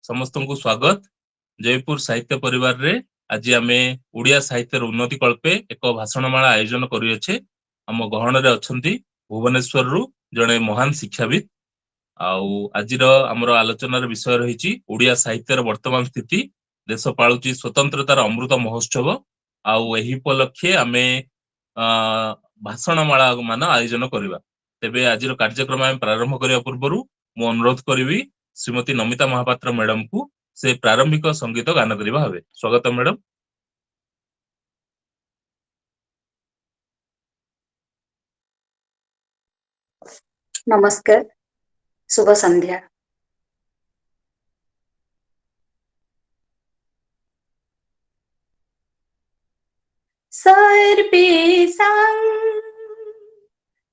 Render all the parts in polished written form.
समस्त को स्वागत। जयपुर साहित्य परिवार रे आज आमे उड़िया साहित्यर उन्नति कल्पे एक भाषणमाला आयोजन करियछे। हम गहन रे अछंती भुवनेश्वर रु जणे महान शिक्षाविद। आउ आजिर हमर आलोचनार विषय रहिछि उड़िया साहित्यर वर्तमान स्थिति, देश पाळुची स्वतंत्रतार अमृत महोत्सव। आउ एही उपलक्षे आमे भाषणमाला मान आयोजन करिबा। तेबे आजिर कार्यक्रम आमे प्रारंभ करिया पूर्वरु मु अनुरोध करिवि श्रीमती नमिता महापात्र मैडम को से प्रारंभिक संगीत गान करबा हबे। स्वागत मैडम। नमस्कार, शुभ संध्या।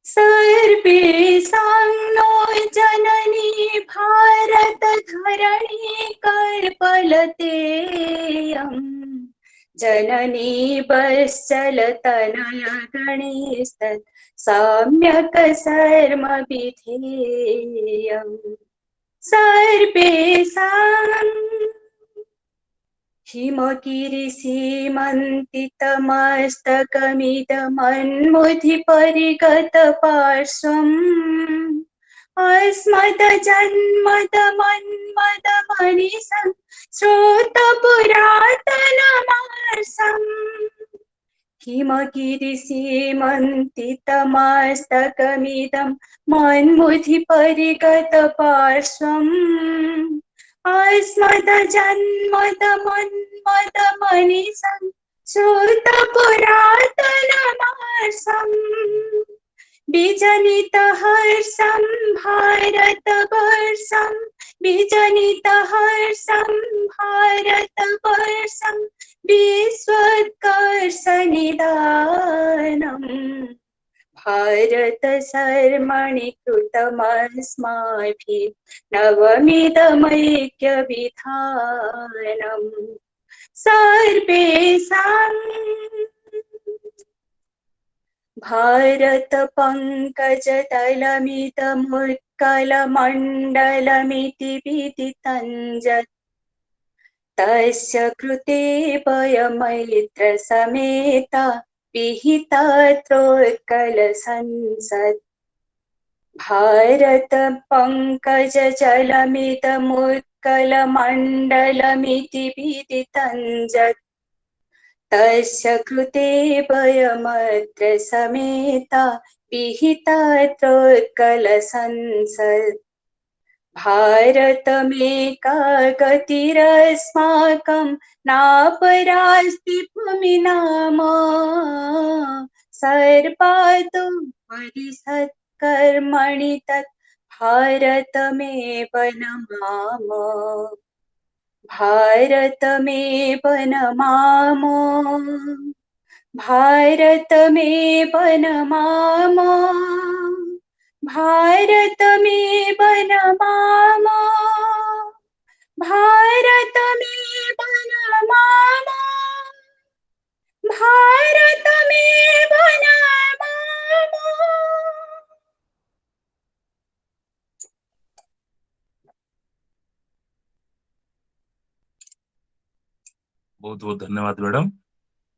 सर्वेषां नो जननी भारत धरणी कर्पलतेयम् जननी वत्सलतनया गणेशतत् सम्यक् सर्म विधेयम्। सर्वेषां हिमकिरीसीमन्तितमस्तकमिदमन्मुधिपरिगतपार्श्वम् अस्मदजन्मदमन्मदमनिशं श्रोतपुरातनमार्षम्। हिमकिरीसीमन्तितमस्तकमिदं मन्मुधिपरिगतपार्श्वम् अस्मदजन्मदमन्मदमनिशं श्रुतपुरातनमार्षम्। विजनितहर्षं भारतवर्षं विजनितहर्षं भारतवर्षं विश्वोत्कर्षनिदानम् भारत शर्मणि कृतमस्माभिः नवमिदमैक्यविधानम्। सर्वेषां भारत पङ्कजदलमिदमुत्कलमण्डलमिति विदितं यत् तस्य कृते वयमैत्रसमेता विहितात्रोत्कलसंसत्। भारत पङ्कजजलमिदमुत्कलमण्डलमिति विदितं यत् तस्य कृते वयमत्र समेता विहितात्रोत्कलसंसत्। भारतमेका गतिरस्माकं नापरास्ति भूमिनाम सर्पादौ परिषत्कर्मणि तत् भारतमेव नमाम। भारतमेव नमाम। भारतमेव नमाम। भारतमेव नमाम। भारतमेव नमाम। भारतमेव नमाम। बहुत बहुत धन्यवाद मैडम।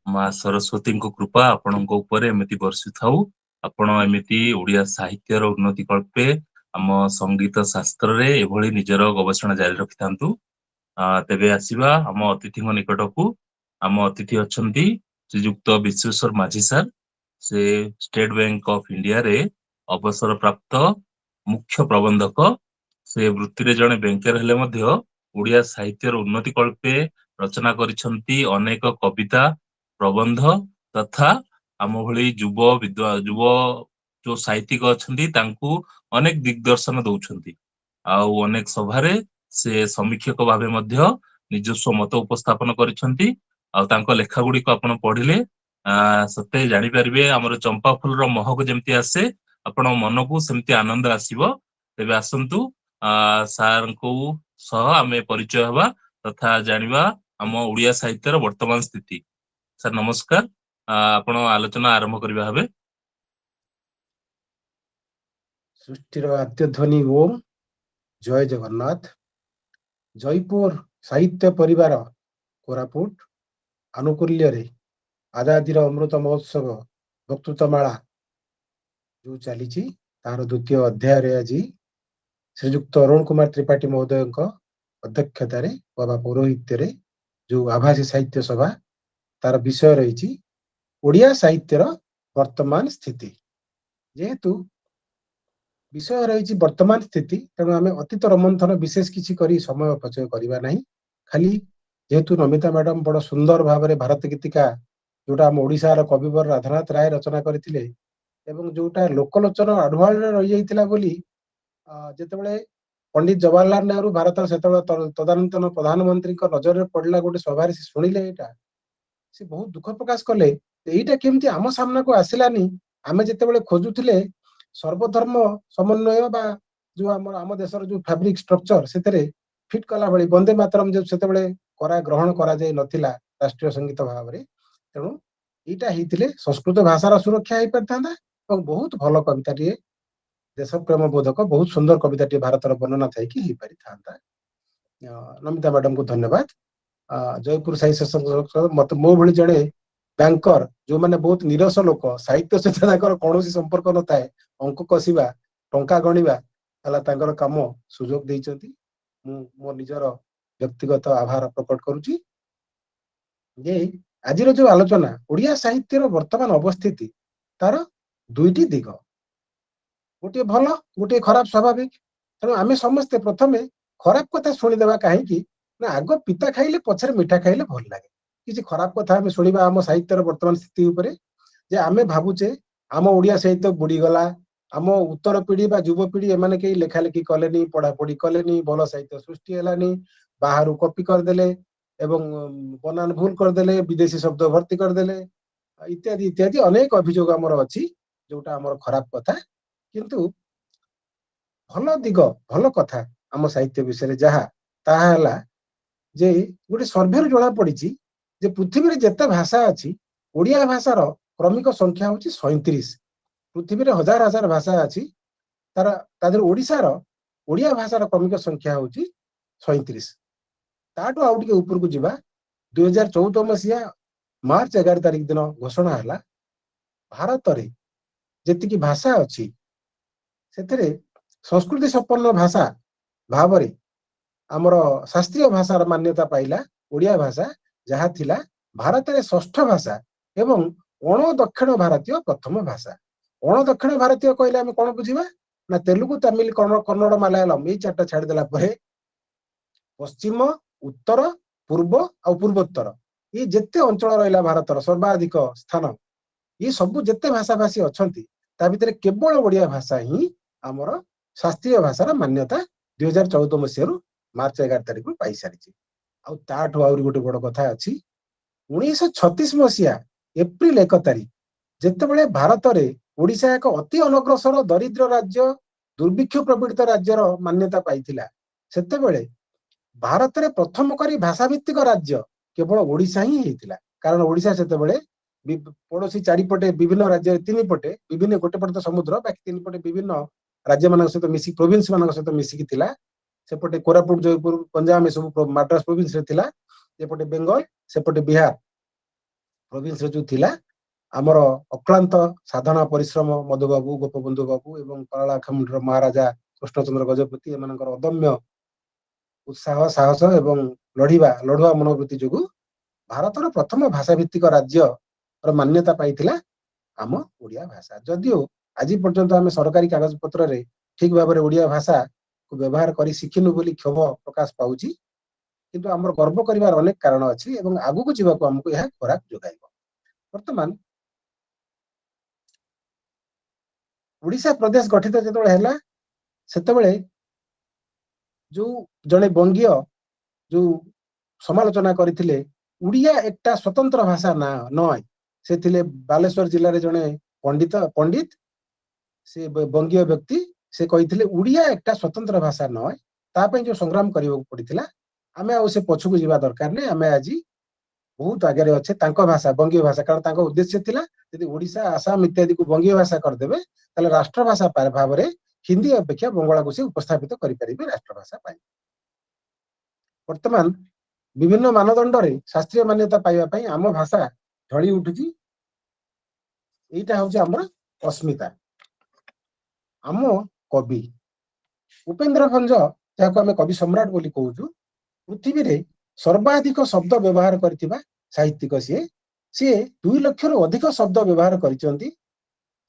माँ सरस्वती को कृपा आपण ऊपर एमती बर्षि थाऊ। आपण एमती ओडिया साहित्यर उन्नति कल्पे आम संगीत शास्त्र रे एभली निजर गवेषणा जारी रखि थांतु। तेबे आसीबा आम अतिथि निकट को। आम अतिथि अछंती श्रीयुक्त विश्वेश्वर माझी सर। से स्टेट बैंक ऑफ इंडिया रे अवसर प्राप्त मुख्य प्रबंधक। से वृत्ति रे जणे बैंकर हेले मध्य ओडिया साहित्यर उन्नति कल्पे रचना करिसंती अनेक कविता प्रबंध तथा आम भली युव जो साहित्यिक अछंती तांकू अनेक दिग्दर्शन दउछंती। आउ अनेक सभारे से समीक्षक भावे मध्य निजस्व मत उपस्थापन करिसंती। आउ तांको लेखा गुडी को आपण पढिले सते जानि परिबे हमर चंपा फूल रो महक जेमती आसे आपण मन को सेमती आनंद आसीबो। तेबे आसंतु सार को सह आमे परिचय हवा तथा जानिबा हम ओडिया साहित्यर वर्तमान स्थिति। सर नमस्कार, आपण आलोचना आरंभ करिबा हबे। सृष्टिर आद्य ध्वनि ओम। जय जगन्नाथ। जयपुर साहित्य परिवार कोरापुट आनुकूल्य आजादीर अमृत महोत्सव वक्तृत्वमाला जो चली तार द्वितीय अध्याय आज श्रीजुक्त अरुण कुमार त्रिपाठी महोदय अध्यक्षतार बाबा पौरोहित्य जो आभासी साहित्य सभा तार विषय रही ओडिया साहित्यर वर्तमान स्थिति जेहेतु विषय रही वर्तमान स्थिति तेणु आम अतीत मंथन विशेष किसी करी समय अपचय करवा ना खाली जेहेतु नमिता मैडम बड़ सुंदर भाव में भारत गीतिका जोटा आम ओडिशार कविवर राधानाथ राय रचना करथिले एवं जोटा लोकलोचन आढुआल रही जाइतिला बोली जेतेबेले पंडित जवाहरलाल नेहरू भारत तदानीतन प्रधानमंत्री नजर में पड़ला गोटे सभा से शुणिले यहाँ से बहुत दुख प्रकाश कले यहीटा केमती आम सामना को आसलानी आमे जेतेबेले खोजुथिले सर्वधर्म समन्वय बा जो आम देशर जो फैब्रिक स्ट्रक्चर से फिट कला भली वंदे मातरम जो सेतेबेले करा ग्रहण करा जाय नथिला राष्ट्रीय संगीत भाव में तेणु यहाँ होते संस्कृत भाषार सुरक्षा हो पारिथा और बहुत भल कविता देश प्रेम बोधक बहुत सुंदर कविता भारत वर्णना थी हो पारि था। नमिता मैडम को धन्यवाद। जयपुर साहित्य संघ मत मो भली जड़े बैंकर जो माने बहुत निरस लोक साहित्य सहित कौन संपर्क न थाए अंक कसवा टंका गणिबा कम सुजोग देइचंती मो निजर व्यक्तिगत आभार प्रकट करुची जे आज जो आलोचना ओडिया साहित्यर वर्तमान अवस्थिति तार दुईटी दिग गोटे भल गोटे खराब स्वाभाविक तेणु आम समस्ते प्रथमे खराब कथा शुणीदेवा कहीं ना आग पिता खाइले पछरे मिठा खाइले भल लगे किसी खराब कथा आम शुणा आम साहित्यर वर्तमान स्थिति उपरे जे आमे भावुचे आम ओडिया साहित्य बुड़ीगला आम उत्तर पीढ़ी बा युवपीढ़ी एमाने कई लेखालेखी कलेनी पढ़ापढ़ी कलेनी भल साहित्य सृष्टि हेलानी बाहर कॉपी करदेले एवं बनान भूल करदेले विदेशी शब्द भर्ती करदेले इत्यादि इत्यादि अनेक अभियोग आमर अच्छी जोटा आमर खराब कथा किंतु भल दिग भल कथा आम साहित्य विषय जहा ताहा हला जे गोटे सर्भे जना पड़ी जे पृथ्वी जिते भाषा अच्छी ओडिया भाषार क्रमिक संख्या हूँ 37 पृथ्वी में हजार हजार भाषा अच्छी तार ओडिशार ओडिया भाषार क्रमिक संख्या हूँ 37 ताठू आउ टिके उपरकू जिबा 2014 मसीहा मार्च 11 तारिख दिन घोषणा है भारत में जी भाषा अच्छी से संस्कृति संपन्न भाषा भाव आमर शास्त्रीय भाषार मान्यता पाइला ओडिया भाषा जहाँ थिला भारत में षष्ठ भाषा एवं अण दक्षिण भारतीय प्रथम भाषा अण दक्षिण भारतीय कहले आम कौन बुझा ना तेलुगु तमिल कन्नड़ मलयालम ये चार्टा छाड़देला पश्चिम उत्तर पूर्व आ पूर्वोत्तर ये जिते अंचल रहा भारतर सर्वाधिक स्थान ये सब जिते भाषा भाषी अच्छा भितर केवल ओडिया भाषा ही आमर शास्त्रीय भाषार मान्यता 2014 मसीह मार्च 11 तारिख पाई सारी आठू आहरी गोटे बड़ कथा अच्छी 1936 मसीहा एप्रिल 1 तारिख जितेबाला भारत में ओडिशा एक अति अनग्रसर दरिद्र राज्य दुर्भिक्ष प्रपीड़ित राज्यर मान्यता पाई सेतेबेले भारत में प्रथम करी भाषाभित्तिक राज्य केवल ओडिशा ही होता कारण ओडिशा सेतेबेले पड़ोशी चारिपटे विभिन्न राज्य तीन पटे विभिन्न गोटे पटे तो समुद्र बाकी तीन पटे विभिन्न राज्य मान सहित मिसिक प्रोविंस मान सहित मिसिकी थिला सेपटे कोरापुट जयपुर पंजाब सब मद्रास प्रोविंस रे थिला एपटे बेंगल सेपटे बिहार प्रोविंस रे जो थिला आमर अक्लांत साधना परिश्रम मधुबाबू गोपबंधु बाबू एवं कलाखंडर महाराजा कृष्णचंद्र गजपति एमानकर अदम्य उत्साह साहस एवं लड़ुआ मनोवृत्ति जो भारतर प्रथम भाषाभित्तिक राज्य मान्यता पाई आम ओडिया भाषा जदियो आज पर्यंत आम सरकारी कागज पत्र रे ठीक भाव में ओडिया भाषा को व्यवहार कर शिखिनु बोली क्षोभ प्रकाश पाउची किंतु आम गर्व करिवार अनेक कारण अच्छी एवं आगु को जीवाको हमको यह खोराक जोगाइब वर्तमान ओडिशा प्रदेश गठित जो है सेतेबेले जो जड़े बंगीय जो समालोचना करथिले उड़िया एकटा स्वतंत्र भाषा ना नय से थिले बालेश्वर जिले में जड़े पंडित से बंगीय व्यक्ति से कही उड़िया एकटा स्वतंत्र भाषा नय तापई जो संग्राम करने पड़ता आम आ पछकू जावा दरकार नहीं आम आज बहुत आगे अच्छे भाषा बंगीय भाषा कारण उद्देश्य थिला यदि ओडिशा आसाम इत्यादि को बंगीय भाषा करदेवे ताले राष्ट्रभाषा भाव में हिंदी अपेक्षा बंगला को से उपस्थापित करें राष्ट्रभाषा ବର୍ତ୍ତମାନ ବିଭିନ୍ନ ମାନଦଣ୍ଡରେ ଶାସ୍ତ୍ରୀୟ ମାନ୍ୟତା ପାଇବା ପାଇଁ ଆମ ଭାଷା ଢଳି ଉଠୁଛି। ଏଇଟା ହଉଛି ଆମର ଅସ୍ମିତା। ଆମ କବି ଉପେନ୍ଦ୍ର ଭଞ୍ଜ, ଯାହାକୁ ଆମେ କବି ସମ୍ରାଟ ବୋଲି କହୁଛୁ, ପୃଥିବୀରେ ସର୍ବାଧିକ ଶବ୍ଦ ବ୍ୟବହାର କରିଥିବା ସାହିତ୍ୟିକ ସିଏ 2 ଲକ୍ଷରୁ ଅଧିକ ଶବ୍ଦ ବ୍ୟବହାର କରିଛନ୍ତି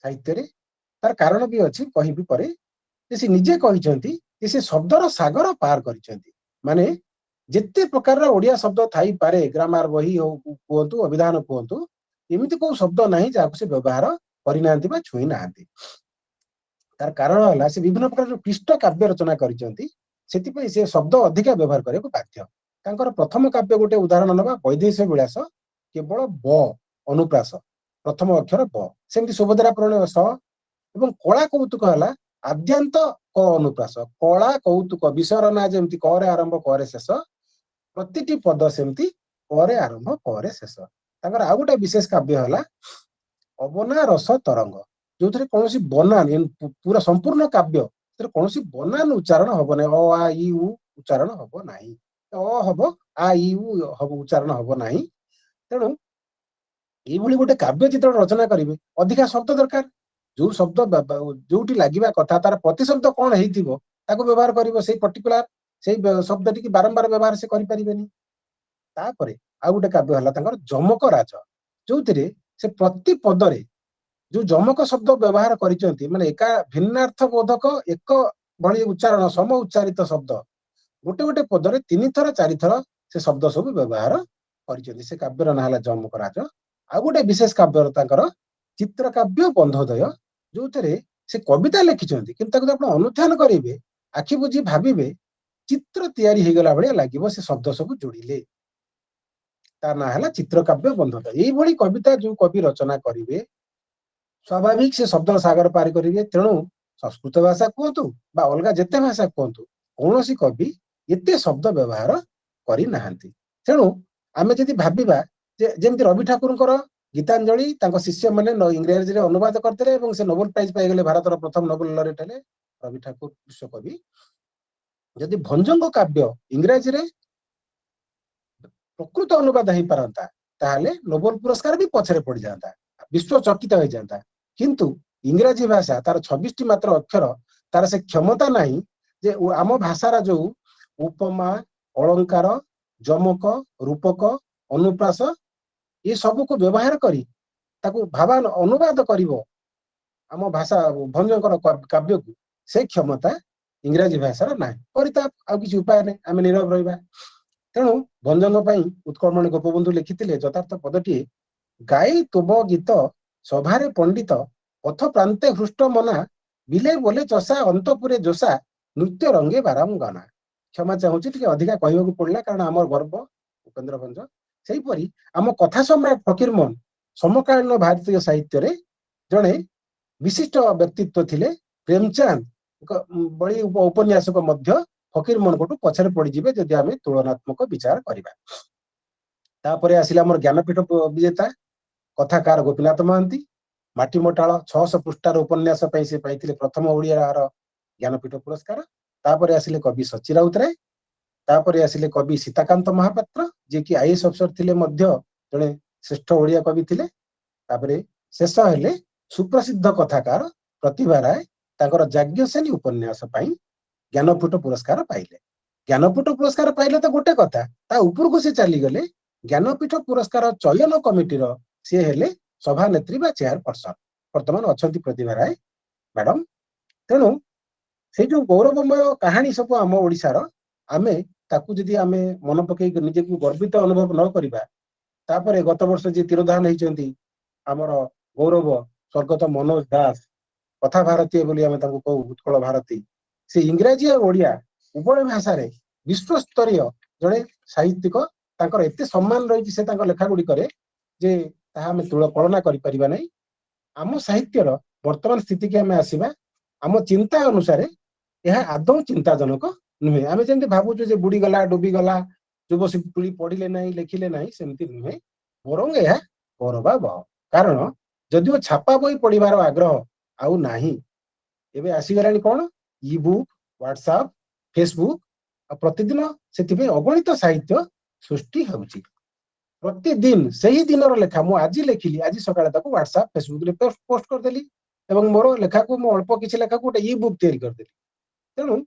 ସାହିତ୍ୟରେ। ତାର କାରଣ ବି ଅଛି, କହିବି ପରେ। ସେ ନିଜେ କହିଛନ୍ତି ଯେ ସେ ଶବ୍ଦର ସାଗର ପାର କରିଛନ୍ତି। ମାନେ ଯେତେ ପ୍ରକାରର ଓଡିଆ ଶବ୍ଦ ଥାଇପାରେ, ଗ୍ରାମାର ବହି ହଉ କୁହନ୍ତୁ, ଅଭିଧାନ କୁହନ୍ତୁ, ଏମିତି କୋଉ ଶବ୍ଦ ନାହିଁ ଯାହାକୁ ସେ ବ୍ୟବହାର କରିନାହାନ୍ତି ବା ଛୁଇଁ ନାହାନ୍ତି। ତାର କାରଣ ହେଲା ସେ ବିଭିନ୍ନ ପ୍ରକାର କ୍ଲିଷ୍ଟ କାବ୍ୟ ରଚନା କରିଛନ୍ତି, ସେଥିପାଇଁ ସେ ଶବ୍ଦ ଅଧିକା ବ୍ୟବହାର କରିବାକୁ ବାଧ୍ୟ। ତାଙ୍କର ପ୍ରଥମ କାବ୍ୟ ଗୋଟେ ଉଦାହରଣ ନେବା, ବୈଦେହୀଶ ବିଳାସ, କେବଳ ବ ଅନୁପ୍ରାସ, ପ୍ରଥମ ଅକ୍ଷର ବ। ସେମିତି ସୁଭଦ୍ରା ପରିଣୟ ସ, ଏବଂ କଳା କୌତୁକ ହେଲା ଆଦ୍ୟାନ୍ତ କ ଅନୁପ୍ରାସ। କଳା କୌତୁକ, ବିଷୟର ନାଁ ଯେମିତି କରେ ଆରମ୍ଭ କରେ ଶେଷ, ପ୍ରତିଟି ପଦ ସେମିତି କରେ ଆରମ୍ଭ କରେ ଶେଷ। ତାଙ୍କର ଆଉ ଗୋଟେ ବିଶେଷ କାବ୍ୟ ହେଲା ଅବନା ରସ ତରଙ୍ଗ, ଯୋଉଥିରେ କୌଣସି ବନାନ, ପୁରା ସମ୍ପୂର୍ଣ୍ଣ କାବ୍ୟ, ସେଥିରେ କୌଣସି ବନାନ ଉଚ୍ଚାରଣ ହବ ନାହିଁ। ଅ ଆ ଇ ଉ ଉଚ୍ଚାରଣ ହବ ନାହିଁ। ଅ ହବ, ଆ ଇ ଉ ହବ, ଉଚ୍ଚାରଣ ହବ ନାହିଁ। ତେଣୁ ଏଇଭଳି ଗୋଟେ କାବ୍ୟ ଯେତେବେଳେ ରଚନା କରିବେ, ଅଧିକା ଶବ୍ଦ ଦରକାର। ଯୋଉ ଶବ୍ଦ ଯୋଉଠି ଲାଗିବା କଥା, ତାର ପ୍ରତିଶବ୍ଦ କଣ ହେଇଥିବ ତାକୁ ବ୍ୟବହାର କରିବ। ସେଇ ପର୍ଟିକୁଲାର ସେଇ ଶବ୍ଦଟିକି ବାରମ୍ବାର ବ୍ୟବହାର ସେ କରିପାରିବେନି। ତାପରେ ଆଉ ଗୋଟେ କାବ୍ୟ ହେଲା ତାଙ୍କର ଯମକ ରାଜ, ଯୋଉଥିରେ ସେ ପ୍ରତି ପଦରେ ଯୋଉ ଯମକ ଶବ୍ଦ ବ୍ୟବହାର କରିଛନ୍ତି, ମାନେ ଏକା ଭିନ୍ନାର୍ଥ ବୋଧକ ଏକ ଭଳି ଉଚ୍ଚାରଣ, ସମ ଉଚ୍ଚାରିତ ଶବ୍ଦ ଗୋଟେ ଗୋଟେ ପଦରେ 3 ଥର 4 ଥର ସେ ଶବ୍ଦ ସବୁ ବ୍ୟବହାର କରିଛନ୍ତି। ସେ କାବ୍ୟର ନାଁ ହେଲା ଯମକ ରାଜ। ଆଉ ଗୋଟେ ବିଶେଷ କାବ୍ୟ ତାଙ୍କର ଚିତ୍ର କାବ୍ୟ ବନ୍ଧୋଦୟ, ଯୋଉଥିରେ ସେ କବିତା ଲେଖିଛନ୍ତି, କିନ୍ତୁ ତାକୁ ଆପଣ ଅନୁଧ୍ୟାନ କରିବେ, ଆଖି ବୁଝି ଭାବିବେ, ଚିତ୍ର ତିଆରି ହେଇଗଲା ଭଳିଆ ଲାଗିବ ସେ ଶବ୍ଦ ସବୁ ଯୋଡ଼ିଲେ। ତା ନାଁ ହେଲା ଚିତ୍ର କାବ୍ୟ ବନ୍ଧୋଦୟ। ଏଇଭଳି କବିତା ଯୋଉ କବି ରଚନା କରିବେ, ସ୍ୱାଭାବିକ ସେ ଶବ୍ଦର ସାଗର ପାରି କରିବେ। ତେଣୁ ସଂସ୍କୃତ ଭାଷା କୁହନ୍ତୁ ବା ଅଲଗା ଯେତେ ଭାଷା କୁହନ୍ତୁ, କୌଣସି କବି ଏତେ ଶବ୍ଦ ବ୍ୟବହାର କରିନାହାନ୍ତି। ତେଣୁ ଆମେ ଯଦି ଭାବିବା ଯେ ଯେମିତି ରବି ଠାକୁରଙ୍କର ଗୀତାଞ୍ଜଳି ତାଙ୍କ ଶିଷ୍ୟମାନେ ଇଂରାଜୀରେ ଅନୁବାଦ କରିଥିଲେ ଏବଂ ସେ ନୋବେଲ ପ୍ରାଇଜ ପାଇଗଲେ, ଭାରତର ପ୍ରଥମ ନୋବେଲ ଲରେଟ ହେଲେ ରବି ଠାକୁର ବିଶ୍ୱକବି। ଯଦି ଭଞ୍ଜଙ୍କ କାବ୍ୟ ଇଂରାଜୀରେ ପ୍ରକୃତ ଅନୁବାଦ ହେଇପାରନ୍ତା, ତାହେଲେ ନୋବେଲ ପୁରସ୍କାର ବି ପଛରେ ପଡିଯାଆନ୍ତା, ବିଶ୍ୱ ଚକିତ ହେଇଯାଆନ୍ତା। କିନ୍ତୁ ଇଂରାଜୀ ଭାଷା, ତାର 26ଟି ମାତ୍ର ଅକ୍ଷର, ତାର ସେ କ୍ଷମତା ନାହିଁ ଯେ ଆମ ଭାଷାର ଯୋଉ ଉପମା, ଅଳଙ୍କାର, ଯମକ, ରୂପକ, ଅନୁପ୍ରାସ ଏ ସବୁକୁ ବ୍ୟବହାର କରି ତାକୁ ଭାବାନ ଅନୁବାଦ କରିବ ଆମ ଭାଷା ଭଞ୍ଜଙ୍କର କାବ୍ୟକୁ, ସେ କ୍ଷମତା ଇଂରାଜୀ ଭାଷାର ନାହିଁ। ପରିତାପ, ଆଉ କିଛି ଉପାୟ ନାହିଁ, ଆମେ ନୀରବ ରହିବା। ତେଣୁ ଭଞ୍ଜଙ୍କ ପାଇଁ ଉତ୍କଳମଣି ଗୋପବନ୍ଧୁ ଲେଖିଥିଲେ ଯଥାର୍ଥ ପଦଟିଏ, ଗାଇ ତୁବ ଗୀତ ସଭାରେ ପଣ୍ଡିତ, ପଥ ପ୍ରାନ୍ତେ ହୃଷ୍ଟ ମନା, ବିଲେ ବୋଲେ ଚଷା ଅନ୍ତପୁରେ ଜୋଷା, ନୃତ୍ୟ ରଙ୍ଗେ ବାରଙ୍ଗନା। କ୍ଷମା ଚାହୁଁଛି, ଟିକେ ଅଧିକା କହିବାକୁ ପଡିଲା, କାରଣ ଆମର ଗର୍ବ ଉପେନ୍ଦ୍ର ଭଞ୍ଜ। ସେହିପରି ଆମ କଥା ସମ୍ରାଟ ଫକୀରମୋହନ ସମକାଳୀନ ଭାରତୀୟ ସାହିତ୍ୟରେ ଜଣେ ବିଶିଷ୍ଟ ବ୍ୟକ୍ତିତ୍ୱ ଥିଲେ। ପ୍ରେମଚାନ୍ଦ ଭଳି ଉପନ୍ୟାସକ ମଧ୍ୟ ଫକୀରମୋହନଙ୍କଠୁ ପଛରେ ପଡିଯିବେ ଯଦି ଆମେ ତୁଳନାତ୍ମକ ବିଚାର କରିବା। ତାପରେ ଆସିଲେ ଆମର ଜ୍ଞାନପୀଠ ବିଜେତା କଥାକାର ଗୋପୀନାଥ ମହାନ୍ତି। ମାଟିମଟାଳ 600 ପୃଷ୍ଠାର ଉପନ୍ୟାସ ପାଇଁ ସେ ପାଇଥିଲେ ପ୍ରଥମ ଓଡ଼ିଆର ଜ୍ଞାନପୀଠ ପୁରସ୍କାର। ତାପରେ ଆସିଲେ କବି ସଚି ରାଉତରାୟ। ତାପରେ ଆସିଲେ କବି ସୀତାକାନ୍ତ ମହାପାତ୍ର, ଯିଏକି ଆଇଏଏସ୍ ଅଫିସର ଥିଲେ, ମଧ୍ୟ ଜଣେ ଶ୍ରେଷ୍ଠ ଓଡ଼ିଆ କବି ଥିଲେ। ତାପରେ ଶେଷ ହେଲେ ସୁପ୍ରସିଦ୍ଧ କଥାକାର ପ୍ରତିଭା ରାୟ, ତାଙ୍କର ଯାଜ୍ଞସେନୀ ଉପନ୍ୟାସ ପାଇଁ ଜ୍ଞାନପୀଠ ପୁରସ୍କାର ପାଇଲେ। ଜ୍ଞାନପୀଠ ପୁରସ୍କାର ପାଇଲେ ତ ଗୋଟେ କଥା, ତା ଉପରକୁ ସେ ଚାଲିଗଲେ ଜ୍ଞାନପୀଠ ପୁରସ୍କାର ଚୟନ କମିଟିର ସିଏ ହେଲେ ସଭାନେତ୍ରୀ ବା ଚେୟାରପର୍ସନ। ବର୍ତ୍ତମାନ ଅଛନ୍ତି ପ୍ରତିଭା ରାୟ ମ୍ୟାଡମ। ତେଣୁ ସେଇ ଯୋଉ ଗୌରବମୟ କାହାଣୀ ସବୁ ଆମ ଓଡ଼ିଶାର, ଆମେ ତାକୁ ଯଦି ଆମେ ମନେ ପକେଇକି ନିଜକୁ ଗର୍ବିତ ଅନୁଭବ ନ କରିବା, ତାପରେ ଗତ ବର୍ଷ ଯିଏ ତିରୋଧାନ ହେଇଛନ୍ତି ଆମର ଗୌରବ ସ୍ୱର୍ଗତ ମନୋଜ ଦାସ, କଥା ଭାରତୀୟ ବୋଲି ଆମେ ତାଙ୍କୁ କହୁ, ଉତ୍କଳ ଭାରତୀ, ସେ ଇଂରାଜୀ ଆଉ ଓଡ଼ିଆ ଉଭୟ ଭାଷାରେ ବିଶ୍ୱସ୍ତରୀୟ ଜଣେ ସାହିତ୍ୟିକ। ତାଙ୍କର ଏତେ ସମ୍ମାନ ରହିଛି ସେ ତାଙ୍କ ଲେଖା ଗୁଡ଼ିକରେ ଯେ ତାହା ଆମେ କଳନା କରିପାରିବା ନାହିଁ। ଆମ ସାହିତ୍ୟର ବର୍ତ୍ତମାନ ସ୍ଥିତିକି ଆମେ ଆସିବା, ଆମ ଚିନ୍ତା ଅନୁସାରେ ଏହା ଆଦୌ ଚିନ୍ତାଜନକ ନୁହେଁ। ଆମେ ଯେମିତି ଭାବୁଛୁ ଯେ ବୁଡ଼ିଗଲା, ଡୁବିଗଲା, ଯୁବପିଢ଼ି ପଢିଲେ ନାହିଁ, ଲେଖିଲେ ନାହିଁ, ସେମିତି ନୁହେଁ, ବରଂ ଏହା ଗୌରବାବହ। କାରଣ ଯଦିଓ ଛାପା ବହି ପଢିବାର ଆଗ୍ରହ ଆଉ ନାହିଁ, ଏବେ ଆସିଗଲାଣି କଣ, ଇ ବୁକ୍, ହ୍ୱାଟ୍ସଆପ୍, ଫେସବୁକ୍ प्रतिदिन से अगणित साहित्य सृष्टि होउची प्रतिदिन सही दिनर लेखा मु आज लिखिली आज सकाळे ताको व्हाट्सएप फेसबुक रे पोस्ट कर देली एवं मोर लेखा को मु अल्प किछि लेखा को ई बुक तैयारी कर देली तेणु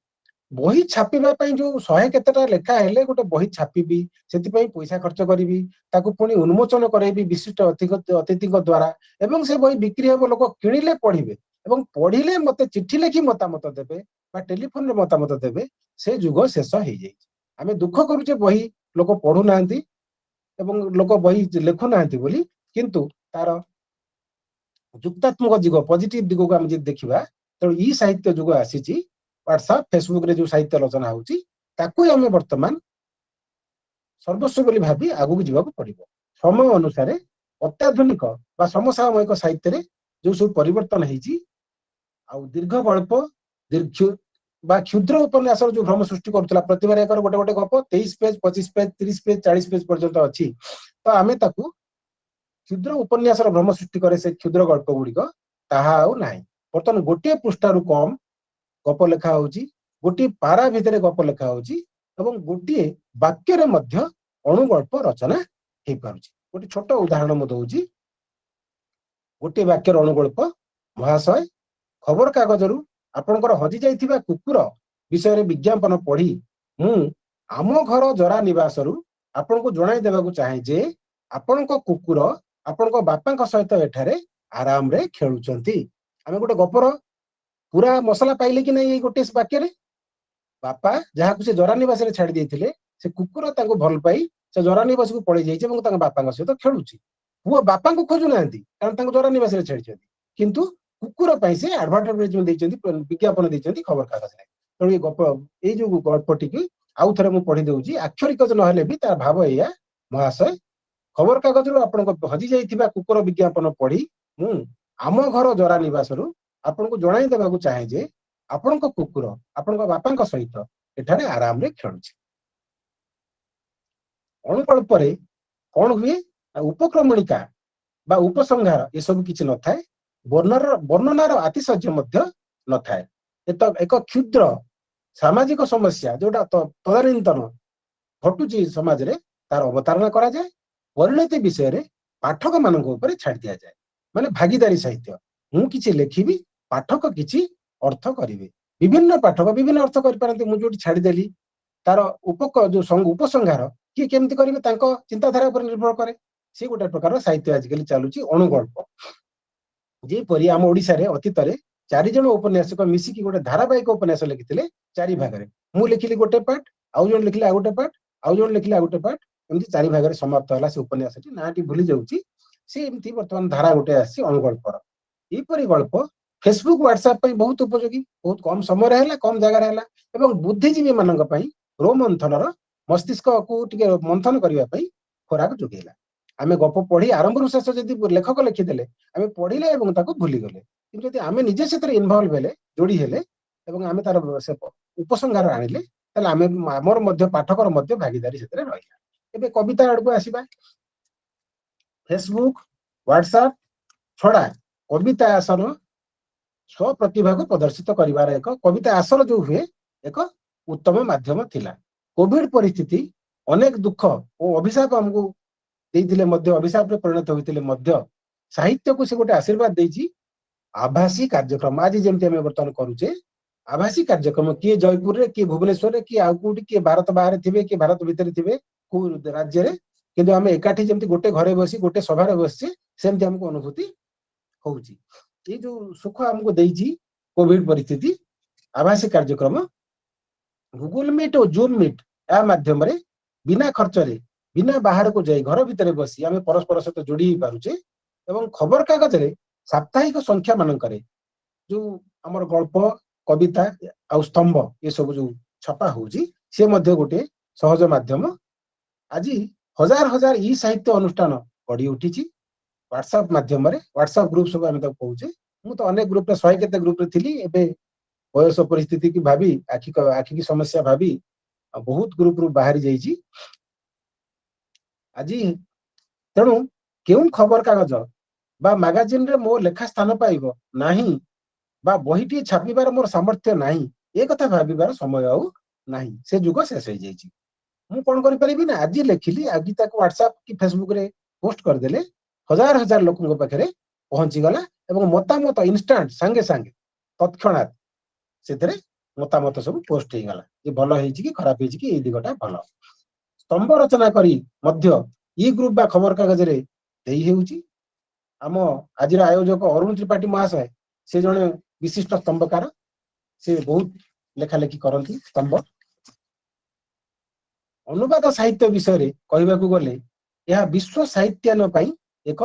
बही छापिबा पई जो 100 केतेटा लेखा हेले गोटे बही छापिबी सेति पई पैसा खर्च करिवि ताको पुनी उन्मोचन करैबी विशिष्ट अतिथि द्वारा एवं से बही बिक्री हेबो लोक किनिले पढिबे एवं पढिले मते चिट्ठी लेखि मतामत देबे बा टेलीफोन रे मतामत देबे से जुग शेष हेइ जाई आमे दुख करूचे बही लोक पढु नांती एवं लोक बही लेखु नांती बोली किंतु तार युक्तात्मक दिग पॉजिटिव दिग को हम देखिबा तो ई साहित्य जुग आसीची व्हाट्सएप फेसबुक रे जो साहित्य रचना होउची ताकू हमें वर्तमान सर्वस्व बोली भाबी आगु जीवाक पड़िबो समय अनुसार अत्याधुनिक बा समसामयिक साहित्य रे जो सब परिवर्तन हेची आ दीर्घ गल्प दीर्घ बा क्षुद्र उपन्यास जो भ्रम सृष्टि करथला प्रतिबार एकर गोटे गोटे गप 23 पेज 25 पेज 30 पेज 40 पेज पर्यंत अछि तो आमे ताकू क्षुद्र उपन्यास भ्रम सृष्टि करे से क्षुद्र गल्प गुड़िक ताहा आउ नाही बर्तमान गोटे पृष्ठारु कम गप लेखा होउची गोटे पारा भितरे गप लेखा होउची एवं गोटे वाक्य रे मध्य अणुगल्प रचना हे पारुची गोटे छोट उदाहरण म दउची गोटे वाक्य अणुगल्प महाशय खबर कागजरू आपनकर हजि जाइथिबा कुकुर विषय विज्ञापन पढ़ी मु आम घर जरा निवासरू आपन को जणाई देबाकू चाहे जे आपन को कुकुर आपन को बापा सहित एठारे आराम रे खेलुचंती आमे गोटे गपर पूरा मसला पाइले कि नहीं गोटे वाक्य रे बापा जहाँ से जरा निवास रे छाड़ी देथिले से कुकुर तांको भल पाई से जरा निवास को पळै जाइছে এবং तांको बापा सहित खेलुची पुओ बापा को खोजु नांती कारण तांको जरा निवास रे छाड़ी किंतु कुकुर पाई से एडवर्टाइजमेंट दैचंती विज्ञापन दैचंती खबर कागज रे तो ये गप ए जो गपटी की आउ थरे मु पढी देउची अक्षरिक न हेले भी तार भाव एया महाशय खबर कागज रो आपन को हजि जाइथिबा कुकुर विज्ञापन पढ़ी मु आम घर जरा निवास रू आपन को जणाई देबाकू चाहे जे आपन को कुकुर आपन को बापा सहित एठारे आराम रे खेलुची अणुकल्प रे कोन हुए उपक्रमणिका बा उपसंहार ये सब किछि न थाए वर्णनार आतिशय मध्य न थाए एक क्षुद्र सामाजिक समस्या जोटा तदानीन्तन घटुची समाज रे तार अवतारणा करा जाए परिणति विषय रे पाठक मानक ऊपर छाड़ दिया जाए माने भागीदारी साहित्य मु किछि लेखिबी पाठक किछि अर्थ करिवे विभिन्न पाठक विभिन्न अर्थ करि पारंती मु जोटी छाड़ी देली तार जो उपसंहार कि केमति करिवे तांको चिंताधारा पर निर्भर करे से गोटे प्रकार साहित्य आजिकली चालुची अणुगल्प जे परि आम ओडिसा रे अतीत रे 4 जण उपन्यासक मिसिकी गोटे धारावाहिक उपन्यास लिखिथिले 4 भाग रे मु लिखिली गोटे पार्ट आउ जण लिखिले आ गोटे पार्ट आउ जण लिखिले आ गोटे पार्ट एमती 4 भाग रे समाप्त होला से उपन्यास टी नाटी भूली जाउची से एमती वर्तमान धारा गोटे आसी अणुगल्पर ई परि गल्प फेसबुक व्हाट्सएप पई बहुत उपयोगी बहुत कम समय रहला कम जगह रहला एवं बुद्धिजीवी मानक पई रोमंथनर मस्तिष्क को टिके मंथन करिवा पई खोराक जोगेला आमे गप पढ़ी आरंभ रु शेष जदि लेखक लिखिदेले आमे पढ़िले एवं ताको भूली गले किंतु जदि आमे निजे सेतरे इन्वॉल्व हेले जोड़ी हेले एवं आमे तार से उपसंहार आनिले तले आमे हमर मध्य पाठकर मध्य भागीदारी सेतरे रहिला एबे कविता आडको आसीबा फेसबुक व्हाट्सएप छड़ा कविता आसन स्व प्रतिभा को प्रदर्शित करिवार एक कविता आसन जो हुए एक उत्तम माध्यम थिला कोविड परिस्थिति अनेक दुख और अभिशाप हमको देइथिले मध्य अभिशाप रे परिणत होइथिले मध्य साहित्य को से गोटे आशीर्वाद देइछि आभासी कार्यक्रम आज जेमति हम वर्तमान करूचे आभासी कार्यक्रम किए जयपुर रे किए भुवनेश्वर रे किए आउकुटी किए भारत बाहर थिबे किए भारत भीतर थिबे को राज्य रे किंतु हम एकाठी जेमति गोटे घरे बसी गोटे सभा रे बसचे सेमति हमको अनुभूति होउछि ये जो सुख हमको देइछि कोविड परिस्थिति आभासी कार्यक्रम गूगल मीट और जूम मीट या माध्यम रे बिना खर्च रे बिना बाहर को जाई घर भीतर बसी आमे परस्पर सहित जोड़ी पारुचे एवं खबर कागज रे साप्ताहिक संख्या मान करे जो हमर गल्प कविता आ स्तंभ ये सब जो छपा होउची से मध्य गोटे सहज माध्यम आज हजार हजार ई साहित्य अनुष्ठान गढ़ी उठीची व्हाट्सएप माध्यम रे व्हाट्सएप ग्रुप सब आमे ताको कहूचे मु तो अनेक ग्रुप रे 100 केते ग्रुप रे थिली एबे बयस परिस्थिति की भाभी आखि की समस्या भाभी बहुत ग्रुप रु बाहरी जाइची आज तेणु केउं खबर कागज बा मैगजीन रे मो लेखा स्थान पाइबो नाही बा बहिटी छापिबार मोर सामर्थ्य नाही ए कथा भाबिबार समय आउ ନାହିଁ, ସେ ଯୁଗ ଶେଷ ହେଇଯାଇଛି। ମୁଁ କଣ କରିପାରିବି ନା ଆଜି ଲେଖିଲି, ଆଜି ତାକୁ ହ୍ୱାଟ୍ସଆପ କି ଫେସବୁକ ରେ ପୋଷ୍ଟ କରିଦେଲେ ହଜାର ହଜାର ଲୋକଙ୍କ ପାଖରେ ପହଞ୍ଚିଗଲା ଏବଂ ମତାମତ ଇନଷ୍ଟାଣ୍ଟ ସାଙ୍ଗେ ସାଙ୍ଗେ ତତ୍କ୍ଷଣାତ ସେଥିରେ ମତାମତ ସବୁ ପୋଷ୍ଟ ହେଇଗଲା ଯେ ଭଲ ହେଇଛି କି ଖରାପ ହେଇଛି କି ଏଇ ଦିଗଟା ଭଲ। ସ୍ତମ୍ଭ ରଚନା କରି ମଧ୍ୟ ଇ ଗ୍ରୁପ ବା ଖବର କାଗଜରେ ଦେଇ ହେଉଛି। ଆମ ଆଜିର ଆୟୋଜକ ଅରୁଣ ତ୍ରିପାଠୀ ମହାଶୟ ସେ ଜଣେ ବିଶିଷ୍ଟ ସ୍ତମ୍ଭକାର, ସେ ବହୁତ ଲେଖାଲେଖି କରନ୍ତି ସ୍ତମ୍ଭ। ଅନୁବାଦ ସାହିତ୍ୟ ବିଷୟରେ କହିବାକୁ ଗଲେ ଏହା ବିଶ୍ୱ ସାହିତ୍ୟାନ ପାଇଁ ଏକ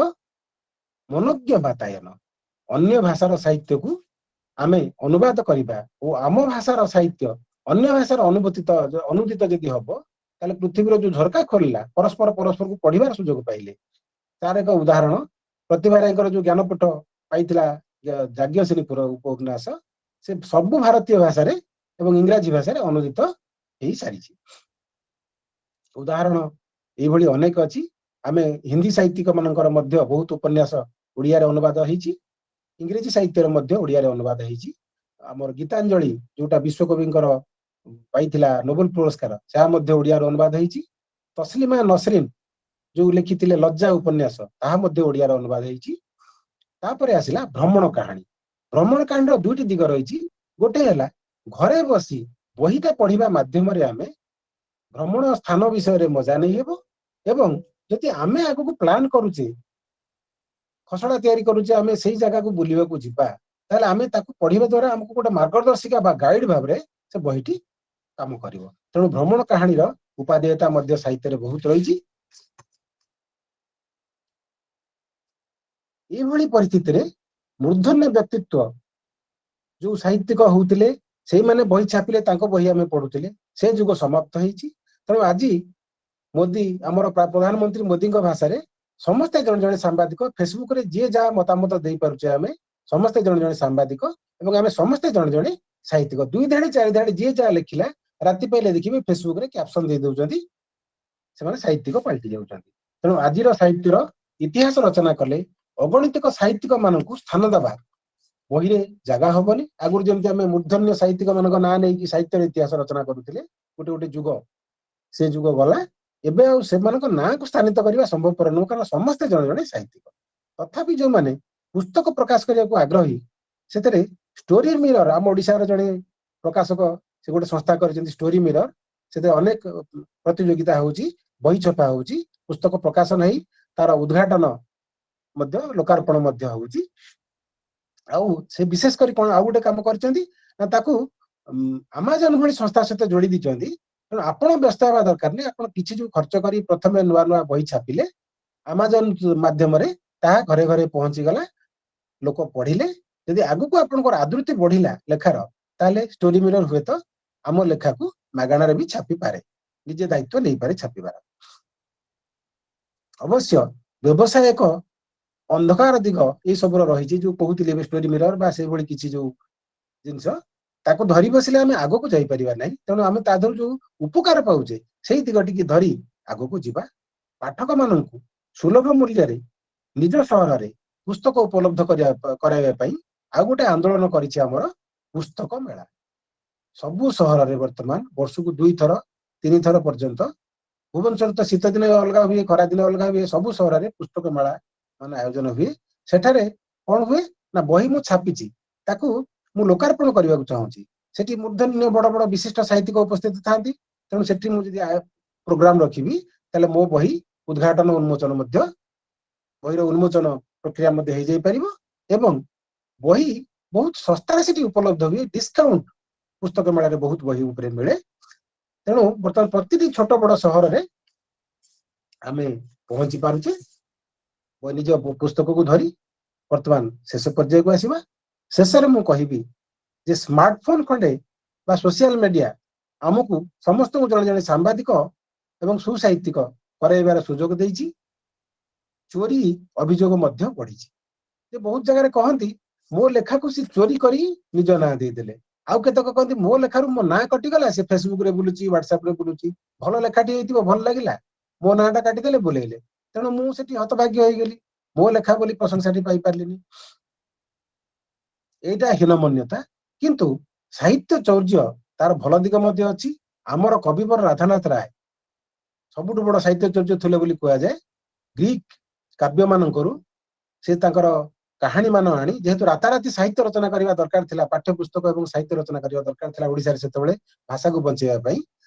ମନୋଜ୍ଞ ବାତାୟନ। ଅନ୍ୟ ଭାଷାର ସାହିତ୍ୟକୁ ଆମେ ଅନୁବାଦ କରିବା ଓ ଆମ ଭାଷାର ସାହିତ୍ୟ ଅନ୍ୟ ଭାଷାର ଅନୁଦିତ ଯଦି ହବ ତାହେଲେ ପୃଥିବୀର ଯୋଉ ଝରକା ଖୋଲିଲା ପରସ୍ପର ପରସ୍ପରକୁ ପଢିବାର ସୁଯୋଗ ପାଇଲେ। ତାର ଏକ ଉଦାହରଣ ପ୍ରତିଭା ରାୟଙ୍କର ଯୋଉ ଜ୍ଞାନପୀଠ ପାଇଥିଲା ଯାଜ୍ଞସେନୀ ଉପନ୍ୟାସ, ସେ ସବୁ ଭାରତୀୟ ଭାଷାରେ ଏବଂ ଇଂରାଜୀ ଭାଷାରେ ଅନୁଦିତ ହେଇସାରିଛି। ଉଦାହରଣ ଏଇଭଳି ଅନେକ ଅଛି। ଆମେ ହିନ୍ଦୀ ସାହିତ୍ୟିକ ମାନଙ୍କର ମଧ୍ୟ ବହୁତ ଉପନ୍ୟାସ ଓଡିଆରେ ଅନୁବାଦ ହେଇଛି, ଇଂରେଜୀ ସାହିତ୍ୟର ମଧ୍ୟ ଓଡିଆରେ ଅନୁବାଦ ହେଇଛି। ଆମର ଗୀତାଞ୍ଜଳି ଯୋଉଟା ବିଶ୍ୱକବିଙ୍କର ପାଇଥିଲା ନୋବେଲ ପୁରସ୍କାର, ସେହା ମଧ୍ୟ ଓଡିଆରେ ଅନୁବାଦ ହେଇଛି। ତସଲିମା ନସରିନ ଯୋଉ ଲେଖିଥିଲେ ଲଜ୍ଜା ଉପନ୍ୟାସ, ତାହା ମଧ୍ୟ ଓଡିଆରେ ଅନୁବାଦ ହେଇଛି। ତାପରେ ଆସିଲା ଭ୍ରମଣ କାହାଣୀ। ଭ୍ରମଣ କାହାଣୀର ଦୁଇଟି ଦିଗ ରହିଛି। ଗୋଟେ ହେଲା ଘରେ ବସି ବହିଟା ପଢିବା ମାଧ୍ୟମରେ ଆମେ ଭ୍ରମଣ ସ୍ଥାନ ବିଷୟରେ ମଜା ନେଇ ହେବ ଏବଂ ଯଦି ଆମେ ଆଗକୁ ପ୍ଲାନ କରୁଛେ, ଖସଡା ତିଆରି କରୁଛେ, ଆମେ ସେଇ ଜାଗାକୁ ବୁଲିବାକୁ ଯିବା, ତାହେଲେ ଆମେ ତାକୁ ପଢିବା ଦ୍ୱାରା ଆମକୁ ଗୋଟେ ମାର୍ଗଦର୍ଶିକା ବା ଗାଇଡ ଭାବରେ ସେ ବହିଟି କାମ କରିବ। ତେଣୁ ଭ୍ରମଣ କାହାଣୀର ଉପାଦେୟତା ମଧ୍ୟ ସାହିତ୍ୟରେ ବହୁତ ରହିଛି। ଏଇଭଳି ପରିସ୍ଥିତିରେ ମୂର୍ଧନ୍ୟ ବ୍ୟକ୍ତିତ୍ୱ ଯୋଉ ସାହିତ୍ୟିକ ହଉଥିଲେ ସେଇମାନେ ବହି ଛାପିଲେ, ତାଙ୍କ ବହି ଆମେ ପଢୁଥିଲେ, ସେ ଯୁଗ ସମାପ୍ତ ହେଇଛି। ତେଣୁ ଆଜି ମୋଦି ଆମର ପ୍ରଧାନମନ୍ତ୍ରୀ ମୋଦିଙ୍କ ଭାଷାରେ ସମସ୍ତେ ଜଣେ ଜଣେ ସାମ୍ବାଦିକ, ଫେସବୁକରେ ଯିଏ ଯାହା ମତାମତ ଦେଇପାରୁଛେ, ଆମେ ସମସ୍ତେ ଜଣେ ଜଣେ ସାମ୍ବାଦିକ ଏବଂ ଆମେ ସମସ୍ତେ ଜଣେ ଜଣେ ସାହିତ୍ୟିକ। 2 ଧାଡି 4 ଧାଡି ଯିଏ ଯାହା ଲେଖିଲା ରାତି ପାଇଲେ ଦେଖିବେ ଫେସବୁକରେ କ୍ୟାପସନ ଦେଇ ଦଉଛନ୍ତି, ସେମାନେ ସାହିତ୍ୟିକ ପାଲଟି ଯାଉଛନ୍ତି। ତେଣୁ ଆଜିର ସାହିତ୍ୟର ଇତିହାସ ରଚନା କଲେ ଅଗଣିତିକ ସାହିତ୍ୟିକ ମାନଙ୍କୁ ସ୍ଥାନ ଦେବା ବହିରେ ଜାଗା ହବନି। ଆଗରୁ ଯେମିତି ଆମେ ମୂର୍ଦ୍ଧନ୍ୟ ସାହିତ୍ୟିକ ମାନଙ୍କ ନାଁ ନେଇକି ସାହିତ୍ୟର ଇତିହାସ ରଚନା କରୁଥିଲେ, ଗୋଟେ ଗୋଟେ ଯୁଗ ସେ ଯୁଗ ଗଲା। ଏବେ ଆଉ ସେମାନଙ୍କ ନାଁକୁ ସ୍ଥାନିତ କରିବା ସମ୍ଭବପର ନୁହଁ, କାରଣ ସମସ୍ତେ ଜଣେ ଜଣେ ସାହିତ୍ୟିକ। ତଥାପି ଯୋଉମାନେ ପୁସ୍ତକ ପ୍ରକାଶ କରିବାକୁ ଆଗ୍ରହୀ, ସେଥିରେ ଷ୍ଟୋରି ମିରର ଆମ ଓଡିଶାର ଜଣେ ପ୍ରକାଶକ, ସେ ଗୋଟେ ସଂସ୍ଥା କରିଛନ୍ତି ଷ୍ଟୋରି ମିରର, ସେଥିରେ ଅନେକ ପ୍ରତିଯୋଗିତା ହଉଛି, ବହି ଛପା ହଉଛି, ପୁସ୍ତକ ପ୍ରକାଶନ ହେଇ ତାର ଉଦ୍ଘାଟନ ମଧ୍ୟ ଲୋକାର୍ପଣ ମଧ୍ୟ ହଉଛି। ଆଉ ସେ ବିଶେଷ କରି କଣ ଆଉ ଗୋଟେ କାମ କରିଛନ୍ତି ନା ତାକୁ ଆମାଜନ ଭଳି ସଂସ୍ଥା ସହିତ ଯୋଡି ଦେଇଛନ୍ତି। ତେଣୁ ଆପଣ ବ୍ୟସ୍ତ ହେବା ଦରକାର ନାହିଁ, ଆପଣ କିଛି ଯୋଉ ଖର୍ଚ୍ଚ କରି ପ୍ରଥମେ ନୂଆ ନୂଆ ବହି ଛାପିଲେ ଆମାଜନ ମାଧ୍ୟମରେ ତାହା ଘରେ ଘରେ ପହଞ୍ଚିଗଲା, ଲୋକ ପଢିଲେ। ଯଦି ଆଗକୁ ଆପଣଙ୍କର ଆଦୃତି ବଢିଲା ଲେଖାର, ତାହେଲେ ଷ୍ଟୋରି ମିରର ହୁଏତ ଆମ ଲେଖାକୁ ମାଗଣାରେ ବି ଛାପିପାରେ, ନିଜେ ଦାୟିତ୍ୱ ନେଇପାରେ ଛାପିବାର। ଅବଶ୍ୟ ବ୍ୟବସାୟ ଏକ ଅନ୍ଧକାର ଦିଗ ଏଇ ସବୁର ରହିଛି, ଯୋଉ କହୁଥିଲି ଏବେ ଷ୍ଟୋରି ମିରର ବା ସେଇଭଳି କିଛି ଯୋଉ ଜିନିଷ, ତାକୁ ଧରି ବସିଲେ ଆମେ ଆଗକୁ ଯାଇପାରିବା ନାହିଁ। ତେଣୁ ଆମେ ତା ଦେହରୁ ଯୋଉ ଉପକାର ପାଉଛେ ସେଇ ଦିଗ ଟିକେ ଧରି ଆଗକୁ ଯିବା। ପାଠକ ମାନଙ୍କୁ ସୁଲଭ ମୂଲ୍ୟରେ ନିଜ ସହରରେ ପୁସ୍ତକ ଉପଲବ୍ଧ କରାଇବା ପାଇଁ ଆଉ ଗୋଟେ ଆନ୍ଦୋଳନ କରିଛି ଆମର ପୁସ୍ତକ ମେଳା। ସବୁ ସହରରେ ବର୍ତ୍ତମାନ ବର୍ଷକୁ 2 ଥର 3 ଥର ପର୍ଯ୍ୟନ୍ତ, ଭୁବନେଶ୍ୱର ତ ଶୀତ ଦିନେ ଅଲଗା ହୁଏ, ଖରା ଦିନେ ଅଲଗା ହୁଏ, ସବୁ ସହରରେ ପୁସ୍ତକ ମେଳା ମାନେ ଆୟୋଜନ ହୁଏ। ସେଠାରେ କଣ ହୁଏ ନା ବହି ମୁଁ ଛାପିଛି, ତାକୁ ମୁଁ ଲୋକାର୍ପଣ କରିବାକୁ ଚାହୁଁଛି। ସେଠି ମୂର୍ଦ୍ଧନ୍ୟ ବଡ ବଡ ବିଶିଷ୍ଟ ସାହିତ୍ୟିକ ଉପସ୍ଥିତ ଥାନ୍ତି। ତେଣୁ ସେଠି ମୁଁ ଯଦି ପ୍ରୋଗ୍ରାମ ରଖିବି, ତାହେଲେ ମୋ ବହି ଉଦ୍ଘାଟନ ଉନ୍ମୋଚନ ମଧ୍ୟ, ବହିର ଉନ୍ମୋଚନ ପ୍ରକ୍ରିୟା ମଧ୍ୟ ହେଇଯାଇ ପାରିବ ଏବଂ ବହି ବହୁତ ଶସ୍ତାରେ ସେଠି ଉପଲବ୍ଧ ହୁଏ। ଡିସକାଉଣ୍ଟ ପୁସ୍ତକ ମେଳାରେ ବହୁତ ବହି ଉପରେ ମିଳେ। ତେଣୁ ବର୍ତ୍ତମାନ ପ୍ରତିଟି ଛୋଟ ବଡ ସହରରେ ଆମେ ପହଞ୍ଚି ପାରୁଛେ ନିଜ ପୁସ୍ତକକୁ ଧରି। ବର୍ତ୍ତମାନ ଶେଷ ପର୍ଯ୍ୟାୟକୁ ଆସିବା। ଶେଷରେ ମୁଁ କହିବି ଯେ ସ୍ମାର୍ଟଫୋନ ଖଣ୍ଡେ ବା ସୋସିଆଲ ମିଡିଆ ଆମକୁ ସମସ୍ତଙ୍କୁ ଜଣେ ଜଣେ ସାମ୍ବାଦିକ ଏବଂ ସୁସାହିତ୍ୟିକ କରାଇବାର ସୁଯୋଗ ଦେଇଛି। ଚୋରି ଅଭିଯୋଗ ମଧ୍ୟ ବଢିଛି। ଯେ ବହୁତ ଜାଗାରେ କହନ୍ତି ମୋ ଲେଖାକୁ ସେ ଚୋରି କରି ନିଜ ନାଁ ଦେଇଦେଲେ, ଆଉ କେତେକ କହନ୍ତି ମୋ ଲେଖାରୁ ମୋ ନାଁ କଟିଗଲା, ସେ ଫେସବୁକ ରେ ବୁଲୁଛି, ହ୍ୱାଟ୍ସଆପ ରେ ବୁଲୁଛି, ଭଲ ଲେଖାଟି ହେଇଥିବ, ଭଲ ଲାଗିଲା, ମୋ ନାଁ ଟା କାଟିଦେଲେ, ବୁଲେଇଲେ। ତେଣୁ ମୁଁ ସେଠି ହତଭାଗ୍ୟ ହେଇଗଲି, ମୋ ଲେଖା ବୋଲି ପ୍ରଶଂସାଟି ପାଇପାରିଲିନି। ଏଇଟା ହୀନମନ୍ୟତା। କିନ୍ତୁ ସାହିତ୍ୟ ଚୌର୍ଯ୍ୟ ତାର ଭଲ ଦିଗ ମଧ୍ୟ ଅଛି। ଆମର କବିବର ରାଧାନାଥ ରାୟ ସବୁଠୁ ବଡ ସାହିତ୍ୟଚର୍ଯ୍ୟ ଥିଲେ ବୋଲି କୁହାଯାଏ। ଗ୍ରୀକ କାବ୍ୟ ମାନଙ୍କରୁ ସେ ତାଙ୍କର କାହାଣୀ ମାନ ଆଣି, ଯେହେତୁ ରାତାରାତି ସାହିତ୍ୟ ରଚନା କରିବା ଦରକାର ଥିଲା, ପାଠ୍ୟ ପୁସ୍ତକ ଏବଂ ସାହିତ୍ୟ ରଚନା କରିବା ଦରକାର ଥିଲା ଓଡିଶାରେ ସେତେବେଳେ ଭାଷାକୁ ବଞ୍ଚେଇବା ପାଇଁ,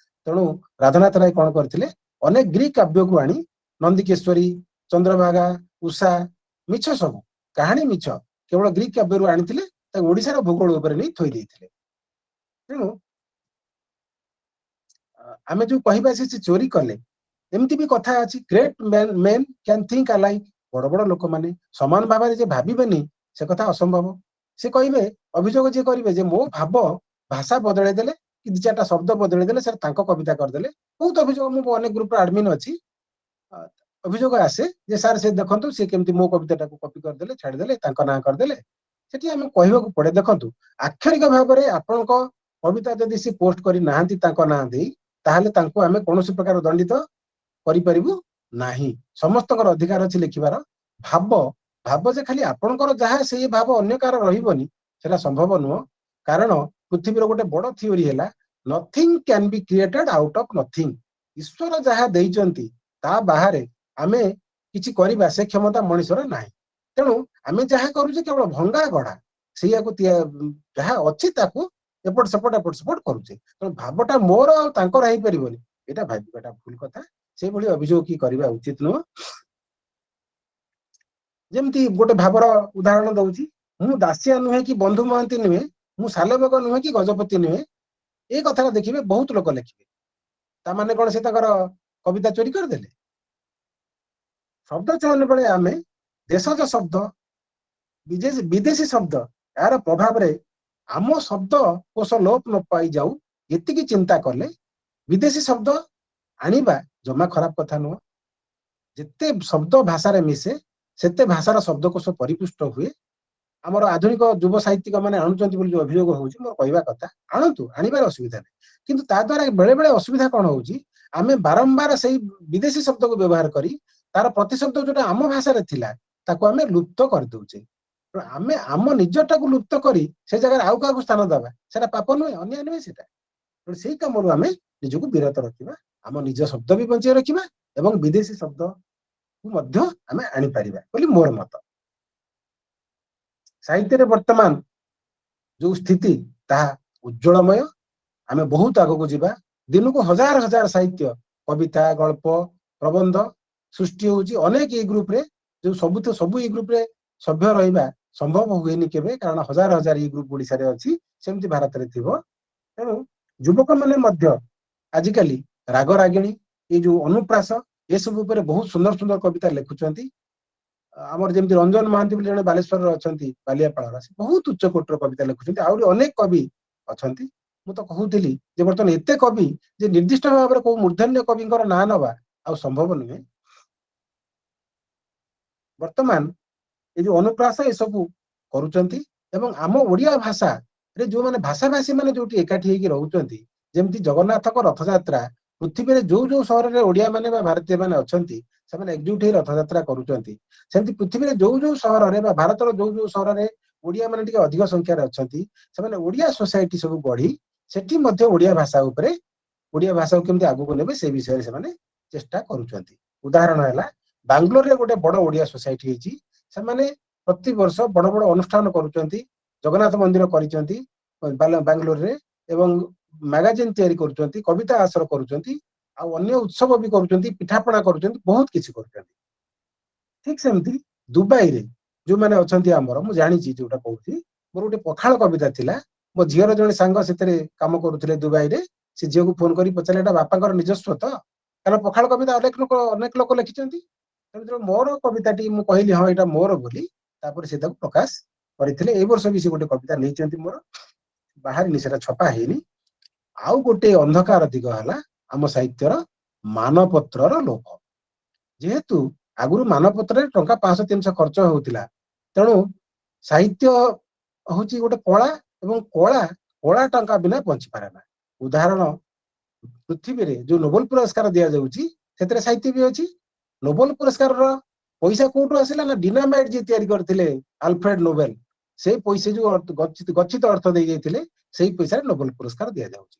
ତେଣୁ ରାଧାନାଥ ରାୟ କଣ କରିଥିଲେ, ଅନେକ ଗ୍ରୀକ କାବ୍ୟକୁ ଆଣି ନନ୍ଦିକେଶ୍ୱରୀ, ଚନ୍ଦ୍ରଭାଗା, ଉଷା, ମିଛ ସବୁ କାହାଣୀ ମିଛ କେବଳ ଗ୍ରୀକ କାବ୍ୟରୁ ଆଣିଥିଲେ, ତାକୁ ଓଡିଶାର ଭୂଗୋଳ ଉପରେ ନେଇ ଥୋଇ ଦେଇଥିଲେ। ତେଣୁ ଆମେ ଯୋଉ କହିବା ସେ ଚୋରି କଲେ, ଏମିତି ବି କଥା ଅଛି, great main can think alike. ବଡ ବଡ ଲୋକମାନେ ସମାନ ଭାବରେ ଯେ ଭାବିବେନି ସେ କଥା ଅସମ୍ଭବ। ସେ କହିବେ, ଅଭିଯୋଗ ଯିଏ କରିବେ ଯେ ମୋ ଭାବ ଭାଷା ବଦଳେଇ ଦେଲେ କି ଦି ଚାରିଟା ଶବ୍ଦ ବଦଳେଇ ଦେଲେ ସେଟା ତାଙ୍କ କବିତା କରିଦେଲେ। ବହୁତ ଅଭିଯୋଗ, ମୁଁ ଅନେକ ଗ୍ରୁପର ଆଡମିନ୍ ଅଛି, ଅଭିଯୋଗ ଆସେ ଯେ ସାର୍ ସେ ଦେଖନ୍ତୁ ସେ କେମିତି ମୋ କବିତାଟାକୁ କପି କରିଦେଲେ, ଛାଡିଦେଲେ, ତାଙ୍କ ନାଁ କରିଦେଲେ। ସେଠି ଆମେ କହିବାକୁ ପଡେ, ଦେଖନ୍ତୁ ଆକ୍ଷରିକ ଭାବରେ ଆପଣଙ୍କ କବିତା ଯଦି ସେ ପୋଷ୍ଟ କରି ନାହାନ୍ତି ତାଙ୍କ ନାଁ ଦେଇ, ତାହେଲେ ତାଙ୍କୁ ଆମେ କୌଣସି ପ୍ରକାର ଦଣ୍ଡିତ କରିପାରିବୁ ନାହିଁ। ସମସ୍ତଙ୍କର ଅଧିକାର ଅଛି ଲେଖିବାର। ଭାବ ଯେ ଖାଲି ଆପଣଙ୍କର ଯାହା ସେଇ ଭାବ ଅନ୍ୟ କାହାର ରହିବନି, ସେଟା ସମ୍ଭବ ନୁହଁ। କାରଣ ପୃଥିବୀର ଗୋଟେ ବଡ ଥିଓରି ହେଲା, Nothing can be created out of Nothing. ଈଶ୍ୱର ଯାହା ଦେଇଛନ୍ତି ତା ବାହାରେ ଆମେ କିଛି କରିବା ସେ କ୍ଷମତା ମଣିଷର ନାହିଁ। ତେଣୁ ଆମେ ଯାହା କରୁଛେ କେବଳ ଭଙ୍ଗା ଗଢା, ସେଇଆକୁ ଯାହା ଅଛି ତାକୁ ଏପଟ ସେପଟ କରୁଛେ। ତେଣୁ ଭାବଟା ମୋର ଆଉ ତାଙ୍କର ହେଇପାରିବନି, ଏଇଟା ଭାବିବାଟା ଭୁଲ କଥା। ସେଇଭଳି ଅଭିଯୋଗ କି କରିବା ଉଚିତ ନୁହଁ। ଯେମିତି ଗୋଟେ ଭାବର ଉଦାହରଣ ଦଉଛି, ମୁଁ ଦାସିଆ ନୁହେଁ କି ବନ୍ଧୁ ମହାନ୍ତି ନୁହେଁ, ମୁଁ ସାଲବେଗ ନୁହେଁ କି ଗଜପତି ନୁହେଁ। ଏଇ କଥାଟା ଦେଖିବେ ବହୁତ ଲୋକ ଲେଖିବେ, ତାମାନେ କଣ ସେ ତାଙ୍କର କବିତା ଚୋରି କରିଦେଲେ? ଶବ୍ଦ ଚୟନ ବେଳେ ଆମେ ଦେଶଜ ଶବ୍ଦ, ବିଦେଶୀ ଶବ୍ଦ, ଏହାର ପ୍ରଭାବରେ ଆମ ଶବ୍ଦ କୋଷ ଲୋପ ନ ପାଇଯାଉ ଏତିକି ଚିନ୍ତା କଲେ ବିଦେଶୀ ଶବ୍ଦ ଆଣିବା ଜମା ଖରାପ କଥା ନୁହଁ। ଯେତେ ଶବ୍ଦ ଭାଷାରେ ମିଶେ ସେତେ ଭାଷାର ଶବ୍ଦକୋଷ ପରିପୃଷ୍ଟ ହୁଏ। ଆମର ଆଧୁନିକ ଯୁବ ସାହିତ୍ୟିକ ମାନେ ଆଣୁଛନ୍ତି ବୋଲି ଯୋଉ ଅଭିଯୋଗ ହଉଛି, ମୋର କହିବା କଥା ଆଣନ୍ତୁ, ଆଣିବାର ଅସୁବିଧା ନାହିଁ। କିନ୍ତୁ ତା ଦ୍ୱାରା ବେଳେ ବେଳେ ଅସୁବିଧା କଣ ହଉଛି, ଆମେ ବାରମ୍ବାର ସେଇ ବିଦେଶୀ ଶବ୍ଦକୁ ବ୍ୟବହାର କରି ତାର ପ୍ରତିଶବ୍ଦ ଯୋଉଟା ଆମ ଭାଷାରେ ଥିଲା ତାକୁ ଆମେ ଲୁପ୍ତ କରିଦଉଛେ। ଆମେ ଆମ ନିଜଟାକୁ ଲୁପ୍ତ କରି ସେ ଜାଗାରେ ଆଉ କାହାକୁ ସ୍ଥାନ ଦେବା, ସେଟା ପାପ ନୁହେଁ, ଅନ୍ୟାୟ ନୁହେଁ ସେଟା। ସେଇ କାମରୁ ଆମେ ନିଜକୁ ବିରତ ରଖିବା, ଆମ ନିଜ ଶବ୍ଦ ବି ବଞ୍ଚେଇ ରଖିବା ଏବଂ ବିଦେଶୀ ଶବ୍ଦକୁ ମଧ୍ୟ ଆମେ ଆଣିପାରିବା ବୋଲି ମୋର ମତ। ସାହିତ୍ୟରେ ବର୍ତ୍ତମାନ ଯୋଉ ସ୍ଥିତି ତାହା ଉଜ୍ଜଳମୟ। ଆମେ ବହୁତ ଆଗକୁ ଯିବା। ଦିନକୁ ହଜାର ହଜାର ସାହିତ୍ୟ, କବିତା, ଗଳ୍ପ, ପ୍ରବନ୍ଧ ସୃଷ୍ଟି ହଉଛି ଅନେକ ଏଇ ଗ୍ରୁପରେ। ଯୋଉ ସବୁ ଏଇ ଗ୍ରୁପରେ ସଭ୍ୟ ରହିବା ସମ୍ଭବ ହୁଏନି କେବେ, କାରଣ ହଜାର ହଜାର ଏଇ ଗ୍ରୁପ ଓଡିଶାରେ ଅଛି, ସେମିତି ଭାରତରେ ଥିବ। ତେଣୁ ଯୁବକ ମାନେ ମଧ୍ୟ ଆଜିକାଲି ରାଗ ରାଗିଣୀ, ଏଇ ଯୋଉ ଅନୁପ୍ରାସ, ଏସବୁ ଉପରେ ବହୁତ ସୁନ୍ଦର ସୁନ୍ଦର କବିତା ଲେଖୁଛନ୍ତି। ଆମର ଯେମିତି ରଞ୍ଜନ ମହାନ୍ତି ବୋଲି ଜଣେ ବାଲେଶ୍ୱରରେ ଅଛନ୍ତି, ବାଲିଆପାଳର, ସେ ବହୁତ ଉଚ୍ଚ କୋଟିର କବିତା ଲେଖୁଛନ୍ତି। ଆହୁରି ଅନେକ କବି ଅଛନ୍ତି। ମୁଁ ତ କହୁଥିଲି ଯେ ବର୍ତ୍ତମାନ ଏତେ କବି ଯେ ନିର୍ଦ୍ଦିଷ୍ଟ ଭାବରେ କୋଉ ମୂର୍ଦ୍ଧନ୍ୟ କବିଙ୍କର ନାଁ ନବା ଆଉ ସମ୍ଭବ ନୁହେଁ। ବର୍ତ୍ତମାନ ଏ ଯୋଉ ଅନୁପ୍ରାସ ଏସବୁ କରୁଛନ୍ତି ଏବଂ ଆମ ଓଡିଆ ଭାଷାରେ ଯୋଉମାନେ ଭାଷାଭାଷୀ ମାନେ ଯୋଉଠି ଏକାଠି ହେଇକି ରହୁଛନ୍ତି, ଯେମିତି ଜଗନ୍ନାଥଙ୍କ ରଥଯାତ୍ରା ପୃଥିବୀରେ ଯୋଉ ଯୋଉ ସହରରେ ଓଡିଆ ମାନେ ବା ଭାରତୀୟ ମାନେ ଅଛନ୍ତି ସେମାନେ ଏକଜୁଟ ହେଇ ରଥଯାତ୍ରା କରୁଛନ୍ତି, ସେମିତି ପୃଥିବୀରେ ଯୋଉ ଯୋଉ ସହରରେ ବା ଭାରତର ଯୋଉ ଯୋଉ ସହରରେ ଓଡିଆ ମାନେ ଟିକେ ଅଧିକ ସଂଖ୍ୟାରେ ଅଛନ୍ତି, ସେମାନେ ଓଡିଆ ସୋସାଇଟି ସବୁ ଗଢି ସେଠି ମଧ୍ୟ ଓଡିଆ ଭାଷା ଉପରେ, ଓଡିଆ ଭାଷାକୁ କେମିତି ଆଗକୁ ନେବେ ସେ ବିଷୟରେ ସେମାନେ ଚେଷ୍ଟା କରୁଛନ୍ତି। ଉଦାହରଣ ହେଲା, ବାଙ୍ଗାଲୋରରେ ଗୋଟେ ବଡ ଓଡିଆ ସୋସାଇଟି ହେଇଛି। ସେମାନେ ପ୍ରତିବର୍ଷ ବଡ ବଡ ଅନୁଷ୍ଠାନ କରୁଛନ୍ତି, ଜଗନ୍ନାଥ ମନ୍ଦିର କରିଛନ୍ତି ବାଙ୍ଗାଲୋରରେ, ଏବଂ ମ୍ୟାଗାଜିନ ତିଆରି କରୁଛନ୍ତି, କବିତା ଆସର କରୁଛନ୍ତି, ଆଉ ଅନ୍ୟ ଉତ୍ସବ ବି କରୁଛନ୍ତି, ପିଠାପଣା କରୁଛନ୍ତି, ବହୁତ କିଛି କରୁଛନ୍ତି। ଠିକ ସେମିତି ଦୁବାଇରେ ଯୋଉମାନେ ଅଛନ୍ତି ଆମର, ମୁଁ ଜାଣିଛି ଯୋଉଟା କହୁଛି, ମୋର ଗୋଟେ ପଖାଳ କବିତା ଥିଲା। ମୋ ଝିଅର ଜଣେ ସାଙ୍ଗ ସେଥିରେ କାମ କରୁଥିଲେ ଦୁବାଇରେ। ସେ ଝିଅକୁ ଫୋନ କରି ପଚାରିଲେ, ଏଟା ବାପାଙ୍କର ନିଜସ୍ୱ ତ? କାରଣ ପଖାଳ କବିତା ଅନେକ ଲୋକ ଲେଖିଛନ୍ତି। ତେଣୁ ମୋର କବିତାଟି ମୁଁ କହିଲି ହଁ ଏଇଟା ମୋର ବୋଲି, ତାପରେ ସେ ତାକୁ ପ୍ରକାଶ କରିଥିଲେ। ଏଇ ବର୍ଷ ବି ସେ ଗୋଟେ କବିତା ନେଇଛନ୍ତି ମୋର, ବାହାରିନି, ସେଟା ଛପା ହେଇନି। ଆଉ ଗୋଟେ ଅନ୍ଧକାର ଦିଗ ହେଲା ଆମ ସାହିତ୍ୟର ମାନପତ୍ରର ଲୋଭ। ଯେହେତୁ ଆଗରୁ ମାନପତ୍ରରେ ଟଙ୍କା 500-300 ଖର୍ଚ୍ଚ ହଉଥିଲା, ତେଣୁ ସାହିତ୍ୟ ହଉଛି ଗୋଟେ କଳା, ଏବଂ କଳା ଟଙ୍କା ବିନା ବଞ୍ଚି ପାରେ ନା। ଉଦାହରଣ, ପୃଥିବୀରେ ଯୋଉ ନୋବେଲ ପୁରସ୍କାର ଦିଆଯାଉଛି ସେଥିରେ ସାହିତ୍ୟ ବି ଅଛି। ନୋବେଲ ପୁରସ୍କାରର ପଇସା କୋଉଠୁ ଆସିଲା ନା, ଡିନାମାଇଟ ଯିଏ ତିଆରି କରିଥିଲେ ଆଲଫ୍ରେଡ ନୋବେଲ, ସେଇ ପଇସା ଯୋଉ ଗଚ୍ଛିତ ଅର୍ଥ ଦେଇ ଯାଇଥିଲେ, ସେଇ ପଇସାରେ ନୋବେଲ ପୁରସ୍କାର ଦିଆଯାଉଛି।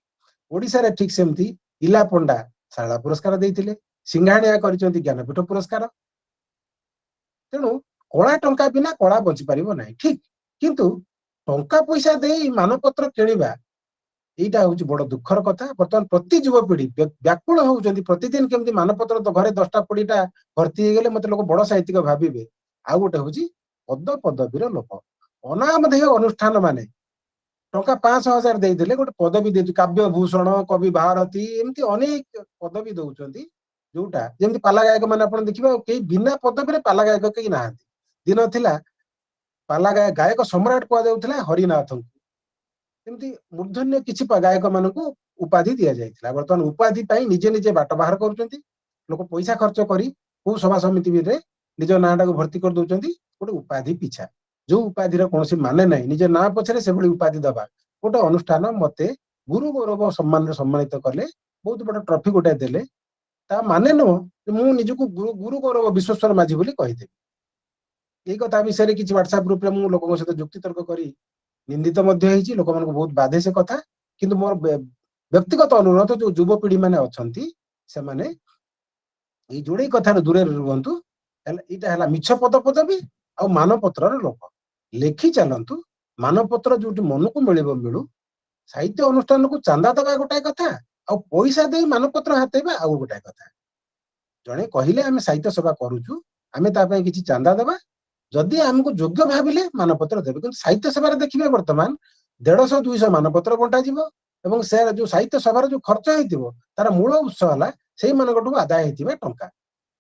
ओडिशा ठीक सेमती इला पंडा शारदा पुरस्कार देइथिले, सिंघानिया କରିଛନ୍ତି ज्ञानपीठ पुरस्कार। तेणु कला टंका बिना कला बची पारिबो नाही ठीक, किंतु टंका पैसा देई मानपत्र किणिबा এইটা হচ্ছে বড় দুঃখর কথা। বর্তমান প্রতি যুবপিঢ়ি ব্যাকুଳ হଉଛନ୍ତି ପ୍ରତିଦିନ କେମିତି ମାନପତ୍ର ତ ଘରେ 10ଟା 20ଟା ଭର୍ତ୍ତି ହେଇଗଲେ ମତେ ଲୋକ ବଡ ସାହିତ୍ୟିକ ଭାବିବେ। ଆଉ ଗୋଟେ ହଉଛି ପଦ ପଦବୀର ଲୋକ, ଅନାମଧେୟ ଅନୁଷ୍ଠାନ ମାନେ ଟଙ୍କା 500,000 ଦେଇଦେଲେ ଗୋଟେ ପଦବୀ ଦେଇଛୁ, କାବ୍ୟ ଭୂଷଣ, କବି ଭାରତୀ, ଏମିତି ଅନେକ ପଦବୀ ଦଉଛନ୍ତି। ଯୋଉଟା ଯେମିତି ପାଲା ଗାୟକ ମାନେ ଆପଣ ଦେଖିବେ କେହି ବିନା ପଦବୀରେ ପାଲା ଗାୟକ କେହି ନାହାନ୍ତି। ଦିନ ଥିଲା ପାଲା ଗାୟକ ସମ୍ରାଟ କୁହାଯାଉଥିଲା ହରିନାଥଙ୍କୁ, ଏମିତି ମୂର୍ଧନ୍ୟ କିଛି ଗାୟକ ମାନଙ୍କୁ ଉପାଧି ଦିଆଯାଇଥିଲା। ବର୍ତ୍ତମାନ ଉପାଧି ପାଇଁ ନିଜେ ନିଜେ ବାଟ ବାହାର କରୁଛନ୍ତି। ଲୋକ ପଇସା ଖର୍ଚ୍ଚ କରି କୋଉ ସଭା ସମିତିରେ ନିଜ ନାଁଟାକୁ ଭର୍ତ୍ତି କରିଦଉଛନ୍ତି ଗୋଟେ ଉପାଧି ପିଛା, ଯୋଉ ଉପାଧିର କୌଣସି ମାନେ ନାହିଁ। ନିଜ ନାଁ ପଛରେ ସେଭଳି ଉପାଧି ଦବା। ଗୋଟେ ଅନୁଷ୍ଠାନ ମତେ ଗୁରୁ ଗୌରବ ସମ୍ମାନରେ ସମ୍ମାନିତ କଲେ, ବହୁତ ବଡ ଟ୍ରଫି ଗୋଟେ ଦେଲେ, ତା ମାନେ ନୁହଁ ମୁଁ ନିଜକୁ ଗୁରୁ ଗୌରବ ବିଶ୍ୱେଶ୍ୱର ମାଝୀ ବୋଲି କହିଦେବି। ଏଇ କଥା ବିଷୟରେ କିଛି ହ୍ୱାଟ୍ସଆପ ଗ୍ରୁପରେ ମୁଁ ଲୋକଙ୍କ ସହିତ ଯୁକ୍ତି ତର୍କ କରି ନିନ୍ଦିତ ମଧ୍ୟ ହେଇଛି, ଲୋକମାନଙ୍କୁ ବହୁତ ବାଧେ ସେ କଥା। କିନ୍ତୁ ମୋର ବ୍ୟକ୍ତିଗତ ଅନୁରୋଧ, ଯୋଉ ଯୁବପିଢି ମାନେ ଅଛନ୍ତି ସେମାନେ ଏଇ ଯୋଡେଇ କଥାରୁ ଦୂରରେ ରୁହନ୍ତୁ। ଏଇଟା ହେଲା ମିଛ ପଦ ପଦବୀ ଆଉ ମାନପତ୍ରର ଲୋକ। ଲେଖି ଚାଲନ୍ତୁ, ମାନପତ୍ର ଯୋଉଠି ମନକୁ ମିଳିବ ମିଳୁ। ସାହିତ୍ୟ ଅନୁଷ୍ଠାନକୁ ଚାନ୍ଦା ଦେବା ଗୋଟାଏ କଥା, ଆଉ ପଇସା ଦେଇ ମାନପତ୍ର ହାତେଇବା ଆଉ ଗୋଟାଏ କଥା। ଜଣେ କହିଲେ ଆମେ ସାହିତ୍ୟ ସେବା କରୁଛୁ, ଆମେ ତା ପାଇଁ କିଛି ଚାନ୍ଦା ଦେବା, ଯଦି ଆମକୁ ଯୋଗ୍ୟ ଭାବିଲେ ମାନପତ୍ର ଦେବେ। କିନ୍ତୁ ସାହିତ୍ୟ ସେବାରେ ଦେଖିବେ ବର୍ତ୍ତମାନ 150-200 ମାନପତ୍ର ବଣ୍ଟାଯିବ ଏବଂ ସେ ଯୋଉ ସାହିତ୍ୟ ସଭାର ଯୋଉ ଖର୍ଚ୍ଚ ହେଇଥିବ ତାର ମୂଳ ଉତ୍ସ ହେଲା ସେଇମାନଙ୍କଠୁ ଆଦାୟ ହେଇଥିବା ଟଙ୍କା।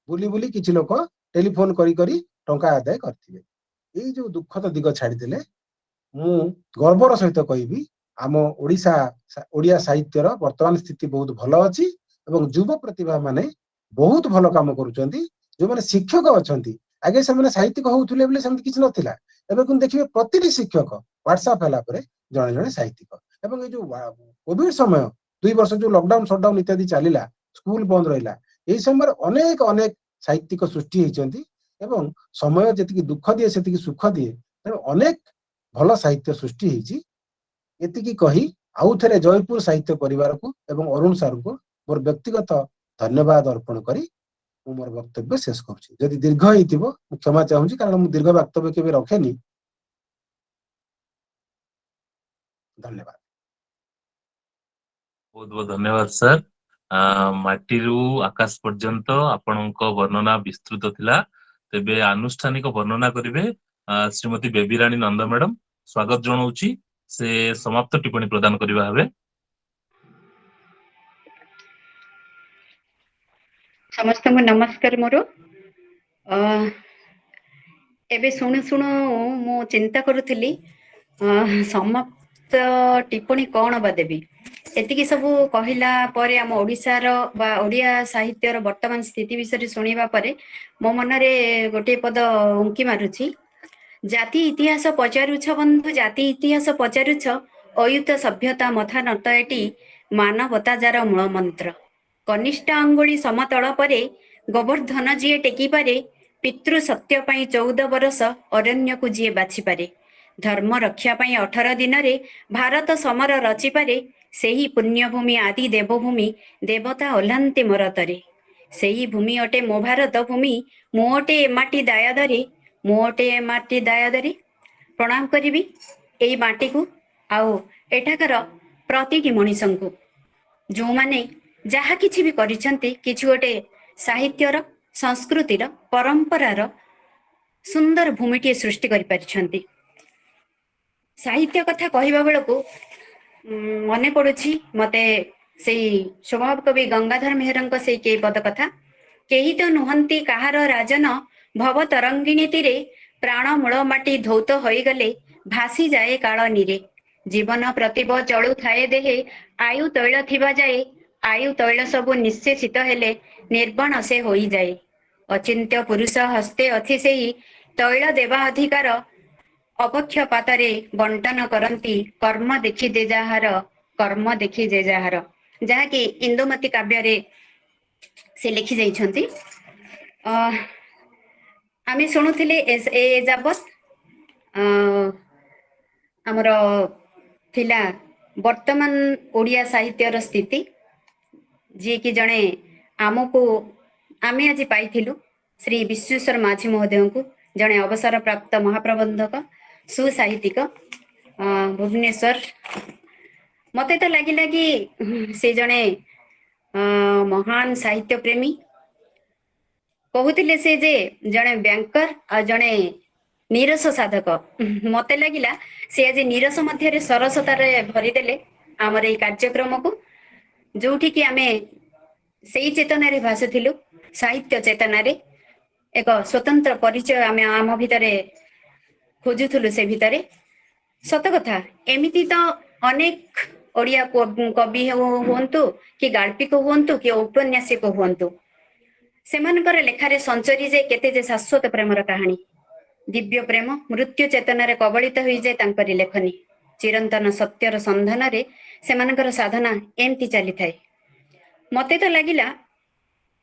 ବୁଲି ବୁଲି କିଛି ଲୋକ ଟେଲିଫୋନ କରି କରି ଟଙ୍କା ଆଦାୟ କରିଥିବେ। ଏଇ ଯୋଉ ଦୁଃଖଦ ଦିଗ ଛାଡିଦେଲେ ମୁଁ ଗର୍ବର ସହିତ କହିବି ଆମ ଓଡିଆ ସାହିତ୍ୟର ବର୍ତ୍ତମାନ ସ୍ଥିତି ବହୁତ ଭଲ ଅଛି ଏବଂ ଯୁବ ପ୍ରତିଭା ମାନେ ବହୁତ ଭଲ କାମ କରୁଛନ୍ତି। ଯୋଉମାନେ ଶିକ୍ଷକ ଅଛନ୍ତି, ଆଗେ ସେମାନେ ସାହିତ୍ୟିକ ହଉଥିଲେ ବୋଲି ସେମିତି କିଛି ନଥିଲା। ଏବେ କିନ୍ତୁ ଦେଖିବେ ପ୍ରତିଟି ଶିକ୍ଷକ ହ୍ୱାଟ୍ସଆପ ହେଲା ପରେ ଜଣେ ଜଣେ ସାହିତ୍ୟିକ। ଏବଂ ଏଇ ଯୋଉ କୋଭିଡ ସମୟ 2 ବର୍ଷ ଯୋଉ ଲକଡାଉନ ସଟଡାଉନ ଇତ୍ୟାଦି ଚାଲିଲା, ସ୍କୁଲ ବନ୍ଦ ରହିଲା, ଏଇ ସମୟରେ ଅନେକ ଅନେକ ସାହିତ୍ୟିକ ସୃଷ୍ଟି ହେଇଛନ୍ତି ଏବଂ ସମୟ ଯେତିକି ଦୁଃଖ ଦିଏ ସେତିକି ସୁଖ ଦିଏ। ତେଣୁ ଅନେକ ଭଲ ସାହିତ୍ୟ ସୃଷ୍ଟି ହେଇଛି। ଏତିକି କହି ଆଉ ଥରେ ଜୟପୁର ସାହିତ୍ୟ ପରିବାରକୁ ଏବଂ ଅରୁଣ ସାରଙ୍କୁ ମୋର ବ୍ୟକ୍ତିଗତ ଧନ୍ୟବାଦ ଅର୍ପଣ କରି ମୁଁ ମୋର ବକ୍ତବ୍ୟ ଶେଷ କରୁଛି। ଯଦି ଦୀର୍ଘ ହେଇଥିବ ମୁଁ କ୍ଷମା ଚାହୁଁଛି, କାରଣ ମୁଁ ଦୀର୍ଘ ବକ୍ତବ୍ୟ କେବେ ରଖେନି। ଧନ୍ୟବାଦ। ବହୁତ ବହୁତ ଧନ୍ୟବାଦ ସାର୍। ମାଟିରୁ ଆକାଶ ପର୍ଯ୍ୟନ୍ତ ଆପଣଙ୍କ ବର୍ଣ୍ଣନା ବିସ୍ତୃତ ଥିଲା। ତେବେ ଆନୁଷ୍ଠାନିକ ବର୍ଣ୍ଣନା କରିବେ ଶ୍ରୀମତୀ ବେବିରାଣୀ ନନ୍ଦ ମ୍ୟାଡାମ। ସ୍ୱାଗତ ଜଣାଉଛି, ସେ ସମାପ୍ତ ଟିପ୍ପଣୀ ପ୍ରଦାନ କରିବା ହେବେ। ସମସ୍ତଙ୍କୁ ନମସ୍କାର ମୋର। ଏବେ ଶୁଣୁ ଶୁଣୁ ମୁଁ ଚିନ୍ତା କରୁଥିଲି ସମାପ୍ତ ଟିପ୍ପଣୀ କଣ ବା ଦେବି। ଏତିକି ସବୁ କହିଲା ପରେ ଆମ ଓଡ଼ିଶାର ବା ଓଡ଼ିଆ ସାହିତ୍ୟର ବର୍ତ୍ତମାନ ସ୍ଥିତି ବିଷୟରେ ଶୁଣିବା ପରେ ମୋ ମନରେ ଗୋଟିଏ ପଦ ଉଙ୍କି ମାରୁଛି। ଜାତି ଇତିହାସ ପଚାରୁଛ ବନ୍ଧୁ, ଜାତି ଇତିହାସ ପଚାରୁଛ, ଅୟୁତ ସଭ୍ୟତା ମଥା ନତ ଏଟି ମାନବତା ଯାର ମୂଳ ମନ୍ତ୍ର। କନିଷ୍ଠ ଅଙ୍ଗୁଳି ସମତଳ ପରେ ଗୋବର୍ଦ୍ଧନ ଯିଏ ଟେକିପାରେ, ପିତୃ ସତ୍ୟ ପାଇଁ 14 ବରଷ ଅରଣ୍ୟକୁ ଯିଏ ବାଛିପାରେ, ଧର୍ମ ରକ୍ଷା ପାଇଁ 18 ଦିନରେ ଭାରତ ସମର ରଚିପାରେ, ସେହି ପୁଣ୍ୟଭୂମି ଆଦି ଦେବଭୂମି ଦେବତା ଓହ୍ଲାନ୍ତି ମରତରେ। ସେହି ଭୂମି ଅଟେ ମୋ ଭାରତ ଭୂମି, ମୁଁ ଅଟେ ଏ ମାଟି ଦାୟାଦରେ, ମୁଁ ଅଟେ ଏ ମାଟି ଦାୟାଦରେ। ପ୍ରଣାମ କରିବି ଏଇ ମାଟିକୁ ଆଉ ଏଠାକାର ପ୍ରତିଟି ମଣିଷଙ୍କୁ, ଯେଉଁମାନେ ଯାହା କିଛି ବି କରିଛନ୍ତି, କିଛି ଗୋଟେ ସାହିତ୍ୟର, ସଂସ୍କୃତିର, ପରମ୍ପରାର ସୁନ୍ଦର ଭୂମିଟିଏ ସୃଷ୍ଟି କରିପାରିଛନ୍ତି। ସାହିତ୍ୟ କଥା କହିବା ବେଳକୁ ମନେ ପଡୁଛି ମତେ ସେଇ ସ୍ୱଭାବ କବି ଗଙ୍ଗାଧର ମେହେରଙ୍କ ସେଇ କେଇ ପଦ କଥା। କେହି ତ ନୁହନ୍ତି କାହାର ରାଜନ, ଭବ ତରଙ୍ଗିଣୀ ତୀରେ, ପ୍ରାଣ ମୂଳ ମାଟି ଧୌତ ହୋଇଗଲେ ଭାସିଯାଏ କାଳ ନୀରେ। ଜୀବନ ପ୍ରତିବ ଚଳୁଥାଏ ଦେହେ, ଆୟୁ ତୈଳ ଥିବା ଯାଏ, ଆୟୁ ତୈଳ ସବୁ ନିଃଶେଷିତ ହେଲେ ନିର୍ବାଣ ସେ ହୋଇଯାଏ। ଅଚିନ୍ତ୍ୟ ପୁରୁଷ ହସ୍ତେ ଅଛି ସେହି ତୈଳ ଦେବା ଅଧିକାର, ଅପକ୍ଷପାତରେ ବଣ୍ଟନ କରନ୍ତି କର୍ମ ଦେଖି ଯେ ଯାହାର, କର୍ମ ଦେଖି ଯେ ଯାହାର। ଯାହାକି ଇନ୍ଦୁମତୀ କାବ୍ୟରେ ସେ ଲେଖି ଯାଇଛନ୍ତି। ଆମେ ଶୁଣୁଥିଲେ ଏ ଯାବତ୍ ଆମର ଥିଲା वर्तमान ओडिया साहित्यर स्थिति जी कि जड़े आमको आमे आज पाइथिलु श्री विश्वेश्वर माझी महोदय को जड़े अवसर प्राप्त महाप्रबंधक सुसाहित्यिक भुवनेश्वर मते तो लगिला कि से जड़े महान साहित्य प्रेमी कहते से जे जड़े बैंकर आ जड़े नीरस साधक मते लगिला से आज नीरस मध्य सरसतार भरीदेले आमर ये कार्यक्रम को जोठी कि आमे सेई चेतना रे भासुथिलु साहित्य चेतना रे एक स्वतंत्र परिचय आमे आम भितरे खोजुथुलु से भितरे सत कथा एमिति तो अनेक ओडिया कवि हुंतु कि गाल्पिक हुंतु कि औपन्यासिक हुंतु सेमानकर लेखारे संचरी जे केते जे शाश्वत प्रेमर कहानी दिव्य प्रेम मृत्यु चेतना रे कबलित होई जाय तांकरी लेखनी चिरंतन सत्यर संधान रे सेमानकर साधना एमती चली थाए मते तो लगिला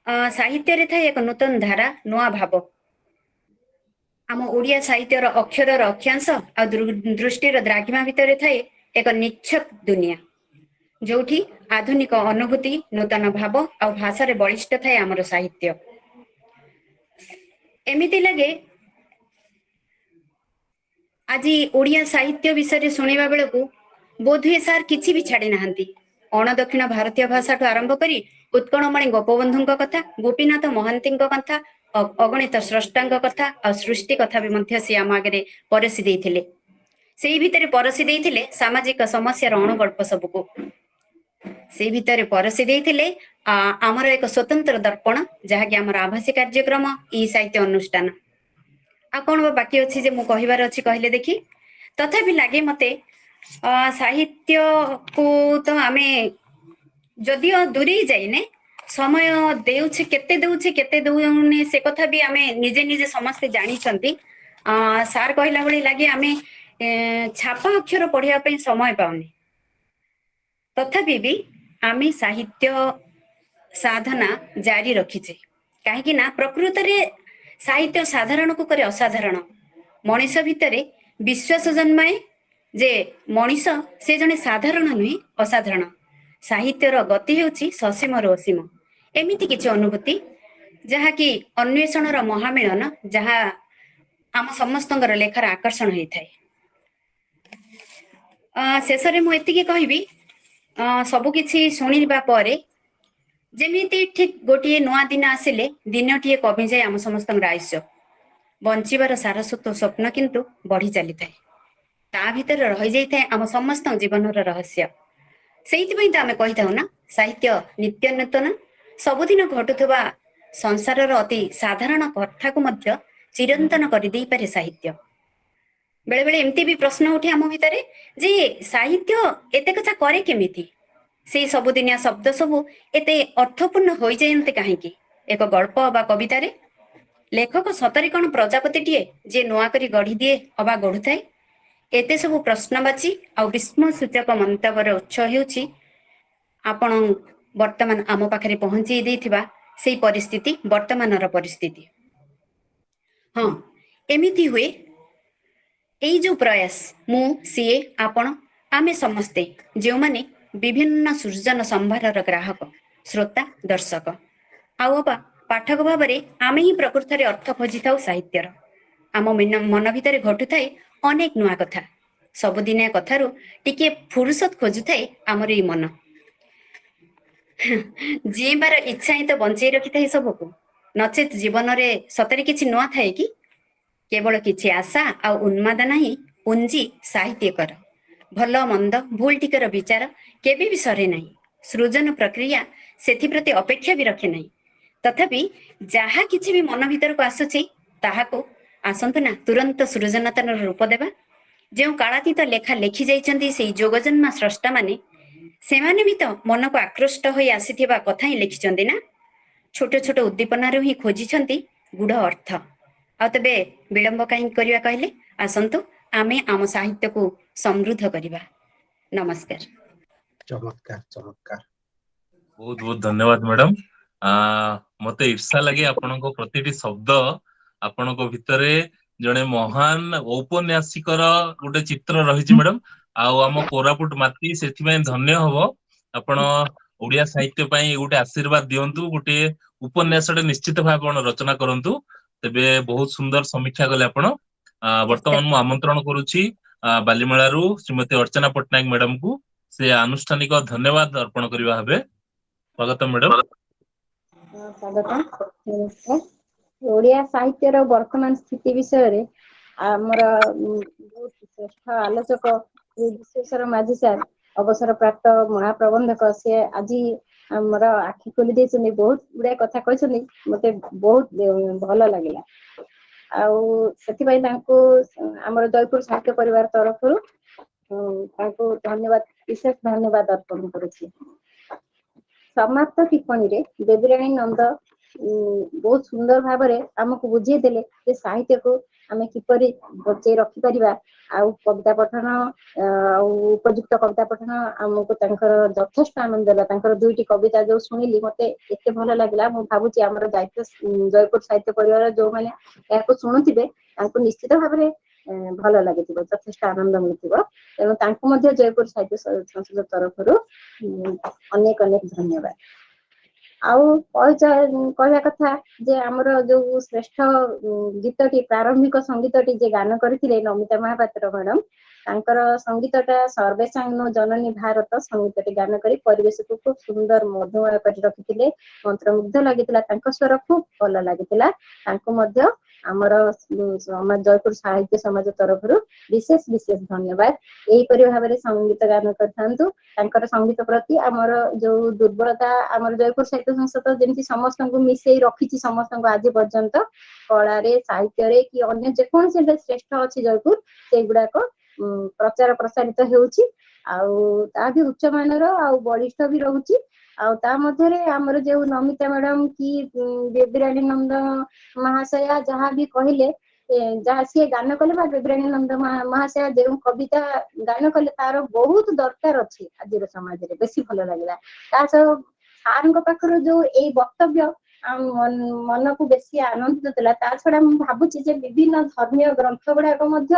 साहित्य रे थाए एक नूतन धारा नुआ भाव आम ओडिया साहित्यर अक्षर अक्षांश आ दृष्टिर द्राघिमा भितर थाए एक निच्छक दुनिया जोठी आधुनिक अनुभूति नूतन भाव आ भाषा रे बलिष्ठ थाए आमर साहित्य एमिति लगे आज ओडिया साहित्य विषय शुणा बेलू बोधुए सार किसी भी छाड़ी नाहंती अण दक्षिण भारतीय भाषा ठू आरंभ करी उत्कलमणि गोपबंधु कथा गोपीनाथ महांती कथा अगणित स्रष्टा कथा और सृष्टि कथा भी मध्य से आम आगे परसी देइथिले सेई भितरे परसी देइथिले सामाजिक समस्या अणुगल्प सबको से भितर परसी देइथिले आमर एक स्वतंत्र दर्पण जहाँकि आमर आभासी कार्यक्रम ई साहित्य अनुष्ठान आ कौन बाकी अच्छी जे मु कहिबार अच्छी कहले देखी तथापि लगे मते साहित्य को तो आमे जदिओ दूरी जाइने समय देउछे केते दउने से कथा भी आमे निजे निजे समस्ते जानी छंती सार कहला बळी लागे आमे छापा अक्षर पढ़िया पे समय पाउनी तथापि भी आमे साहित्य साधना जारी रखीचे कहीं ना प्रकृत रे साहित्य साधारण को करे असाधारण मनीष भितरे विश्वास जन्माए जे मनीष से जने साधारण नुहे असाधारण साहित्यर गति हेउची ससीम रु असीम एमिति किछि अनुभूति जहाँकि अन्वेषणर महामिलन जहाँ आम समस्तंकर लेखार आकर्षण होइथाय शेषरे मु एतिकी कहबी सबु किछि शुणिबा परे जेमिति ठीक गोटे नुआ दिन आसिले दिनटीए कमी जाए आम समस्त आयुष्य बंचार सारस्वत स्वप्न किंतु बढ़ी चली थाए ता भीतर रही जाए आम समस्त जीवन रहस्य से आम कही था ना साहित्य नित्य नूतन सबुदिन घटुवा संसार अति साधारण कथा को मध्य चिरंतन कर दे पारे साहित्य बेले बेले एमती भी प्रश्न उठे आम भितर जे साहित्य एते कथा करे केमिति से सबुदिनिया शब्द सबू एते अर्थपूर्ण हो जाते कहीं एक गल्प बा कवितार लेखक सतरी कौन प्रजापति टीए जे नुआ करी गढ़ी दिए अबा गढ़ु थाए एते सबू प्रश्नवाची आ विस्मय सूचक मंतव्यर उत्स हेउछि आपण वर्तमान आम पाखरे पहुंची देथिबा सेई परिस्थिति वर्तमानर परिस्थिति हाँ एमिति हुए एई जो प्रयास मु सीए आपण आमे समस्ते जो माने विभिन्न सृजन संभार ग्राहक श्रोता दर्शक आउबा पाठक भाव आम ही प्रकृत अर्थ खोजी था साहित्यर आम मन भितर घटु थाए अनेक नुआ कथा सबुदिनिया कथारू टिके फुर्सत खोजु थाए आमर ये मन जीवार इच्छा ही तो बंचे रखी थाए सबको नचेत जीवन रे सतरे किछि नुआ थाए कि केवल किछि आशा आ उन्मादना ही पुंजी साहित्यकर भल मंद भूल टिकर विचार केबे भी सरे नहीं सृजन प्रक्रिया सेथि प्रति अपेक्षा भी रखे नहीं तथापि जहा किछि भी मन भीतर को आसुछि ताहाको आसंतु ना तुरंत सृजनतार रूप देबा जो कालातीत लेखा लेखि जाइछन्ती सेई जोगजन्मा स्रष्टा माने सेमाने भी तो मन को आकृष्ट होई आसीथिबा कथा ही लिखिछन्ती ना छोट छोट उद्दीपनार ही खोजिछन्ती गुढ़ अर्थ आ तबे विलंब कहीं करिया कहले आसंतु आमे आम साहित्य को समृद्ध करिबा नमस्कार चमत्कार चमत्कार बहुत बहुत धन्यवाद मैडम मते ईर्षा लगे आपनको प्रतिटी शब्द आपनको भितरे जने महान औपन्यासिकर गोटे चित्र रही मैडम ଆଉ ଆମ କୋରାପୁଟ ମାଟି ସେଥିପାଇଁ ଧନ୍ୟ ହବ। ଆପଣ ଓଡିଆ ସାହିତ୍ୟ ପାଇଁ ଗୋଟେ ଆଶୀର୍ବାଦ ଦିଅନ୍ତୁ, ଗୋଟେ ଉପନ୍ୟାସଟେ ନିଶ୍ଚିତ ଭାବେ ଆପଣ ରଚନା କରନ୍ତୁ। ତେବେ ବହୁତ ସୁନ୍ଦର ସମୀକ୍ଷା କଲେ ଆପଣ। ବର୍ତ୍ତମାନ ମୁଁ ଆମନ୍ତ୍ରଣ କରୁଛି ବାଲିମେଳାରୁ ଶ୍ରୀମତୀ ଅର୍ଚ୍ଚନା ପଟ୍ଟନାୟକ ମ୍ୟାଡାମକୁ ସେ ଆନୁଷ୍ଠାନିକ ଧନ୍ୟବାଦ ଅର୍ପଣ କରିବା ଭାବେ। ସ୍ୱାଗତ ମ୍ୟାଡାମ। ସ୍ୱାଗତ। ନମସ୍କାର। ଓଡିଆ ସାହିତ୍ୟର ବର୍ତ୍ତମାନ ସ୍ଥିତି ବିଷୟରେ ଆମର ବହୁତ ଶ୍ରେଷ୍ଠ ଆଲୋଚକ ଶ୍ରୀ ବିଶ୍ୱେଶ୍ୱର ମାଝୀ ସାର୍, ଅବସରପ୍ରାପ୍ତ ମହାପ୍ରବନ୍ଧକ, ସେ ଆଜି ଆମର ଆଖି ଖୋଲି ଦେଇଛନ୍ତି, ବହୁତ ଗୁଡାଏ କଥା କହିଛନ୍ତି, ମତେ ବହୁତ ଭଲ ଲାଗିଲା। ଆଉ ସେଥିପାଇଁ ତାଙ୍କୁ ଆମର ଜୟପୁର ସାହିତ୍ୟ ପରିବାର ତରଫରୁ ତାଙ୍କୁ ଧନ୍ୟବାଦ, ବିଶେଷ ଧନ୍ୟବାଦ ଅର୍ପଣ କରୁଛି। ସମାପ୍ତ ଟିପ୍ପଣୀରେ ବେବିରାଣୀ ନନ୍ଦ ବହୁତ ସୁନ୍ଦର ଭାବରେ ଆମକୁ ବୁଝେଇଦେଲେ ଯେ ସାହିତ୍ୟକୁ ଆମେ କିପରି ବଞ୍ଚେଇ ରଖିପାରିବା। ଆଉ କବିତା ପଠନ ଆଉ ଉପଯୁକ୍ତ କବିତା ପଠନ ଆମକୁ ତାଙ୍କର ଯଥେଷ୍ଟ ଆନନ୍ଦ ଦେଲା। ତାଙ୍କର 2ଟି କବିତା ଯୋଉ ଶୁଣିଲି ମତେ ଏତେ ଭଲ ଲାଗିଲା। ମୁଁ ଭାବୁଛି ଆମର ଜୟପୁର ସାହିତ୍ୟ ପରିବାର ଯୋଉମାନେ ଏହାକୁ ଶୁଣୁଥିବେ ତାଙ୍କୁ ନିଶ୍ଚିତ ଭାବରେ ଭଲ ଲାଗିଥିବ, ଯଥେଷ୍ଟ ଆନନ୍ଦ ମିଳିଥିବ। ତେଣୁ ତାଙ୍କୁ ମଧ୍ୟ ଜୟପୁର ସାହିତ୍ୟ ସଂସଦ ତରଫରୁ ଅନେକ ଅନେକ ଧନ୍ୟବାଦ। ଆଉ କହିବା କଥା ଯେ ଆମର ଯୋଉ ଶ୍ରେଷ୍ଠ ଗୀତଟି, ପ୍ରାରମ୍ଭିକ ସଙ୍ଗୀତଟି ଯେ ଗାନ କରିଥିଲେ ନମିତା ମହାପାତ୍ର ମ୍ୟାଡାମ, ତାଙ୍କର ସଙ୍ଗୀତଟା ସର୍ବେଶାଙ୍ଗ ଜନନୀ ଭାରତ ସଙ୍ଗୀତଟି ଗାନ କରି ପରିବେଶକୁ ଖୁବ ସୁନ୍ଦର ମଧୁମୟ କରି ରଖିଥିଲେ। ମନ୍ତ୍ରମୁଗ୍ଧ ଲାଗିଥିଲା, ତାଙ୍କ ସ୍ୱର ଖୁବ ଭଲ ଲାଗିଥିଲା। ତାଙ୍କୁ ମଧ୍ୟ ଆମର ଜୟପୁର ସାହିତ୍ୟ ସମାଜ ତରଫରୁ ବିଶେଷ ବିଶେଷ ଧନ୍ୟବାଦ। ଏହିପରି ଭାବରେ ସଙ୍ଗୀତ ଗାନ କରିଥାନ୍ତୁ। ତାଙ୍କର ସଙ୍ଗୀତ ପ୍ରତି ଆମର ଯୋଉ ଦୁର୍ବଳତା, ଆମର ଜୟପୁର ସାହିତ୍ୟ ସଂସଦ ଯେମିତି ସମସ୍ତଙ୍କୁ ମିଶେଇ ରଖିଛି, ସମସ୍ତଙ୍କୁ ଆଜି ପର୍ଯ୍ୟନ୍ତ କଳାରେ, ସାହିତ୍ୟରେ କି ଅନ୍ୟ ଯେକୌଣସି ଶ୍ରେଷ୍ଠ ଅଛି ଜୟପୁର, ସେଇଗୁଡାକ ପ୍ରଚାର ପ୍ରସାରିତ ହେଉଛି। ଆଉ ତା ବି ଉଚ୍ଚମାନର ଆଉ ବଳିଷ୍ଠ ବି ରହୁଛି। ଆଉ ତା ମଧ୍ୟରେ ଆମର ଯୋଉ ନମିତା ମ୍ୟାଡାମ କି ବେବିରାଣୀ ନନ୍ଦ ମହାଶୟା ଯାହା ବି କହିଲେ, ଯାହା ସିଏ ଗାନ କଲେ ବା ବେବିରାଣୀ ନନ୍ଦ ମହାଶୟା ଯେଉଁ କବିତା ଗାନ କଲେ ତାର ବହୁତ ଦରକାର ଅଛି ଆଜିର ସମାଜରେ, ବେଶୀ ଭଲ ଲାଗିଲା। ତା ସହ ସାରଙ୍କ ପାଖରୁ ଯୋଉ ଏଇ ବକ୍ତବ୍ୟ ମନକୁ ବେଶୀ ଆନନ୍ଦିତ ଦେଲା। ତା ଛଡା ମୁଁ ଭାବୁଛି ଯେ ବିଭିନ୍ନ ଧର୍ମୀୟ ଗ୍ରନ୍ଥ ଗୁଡାକ ମଧ୍ୟ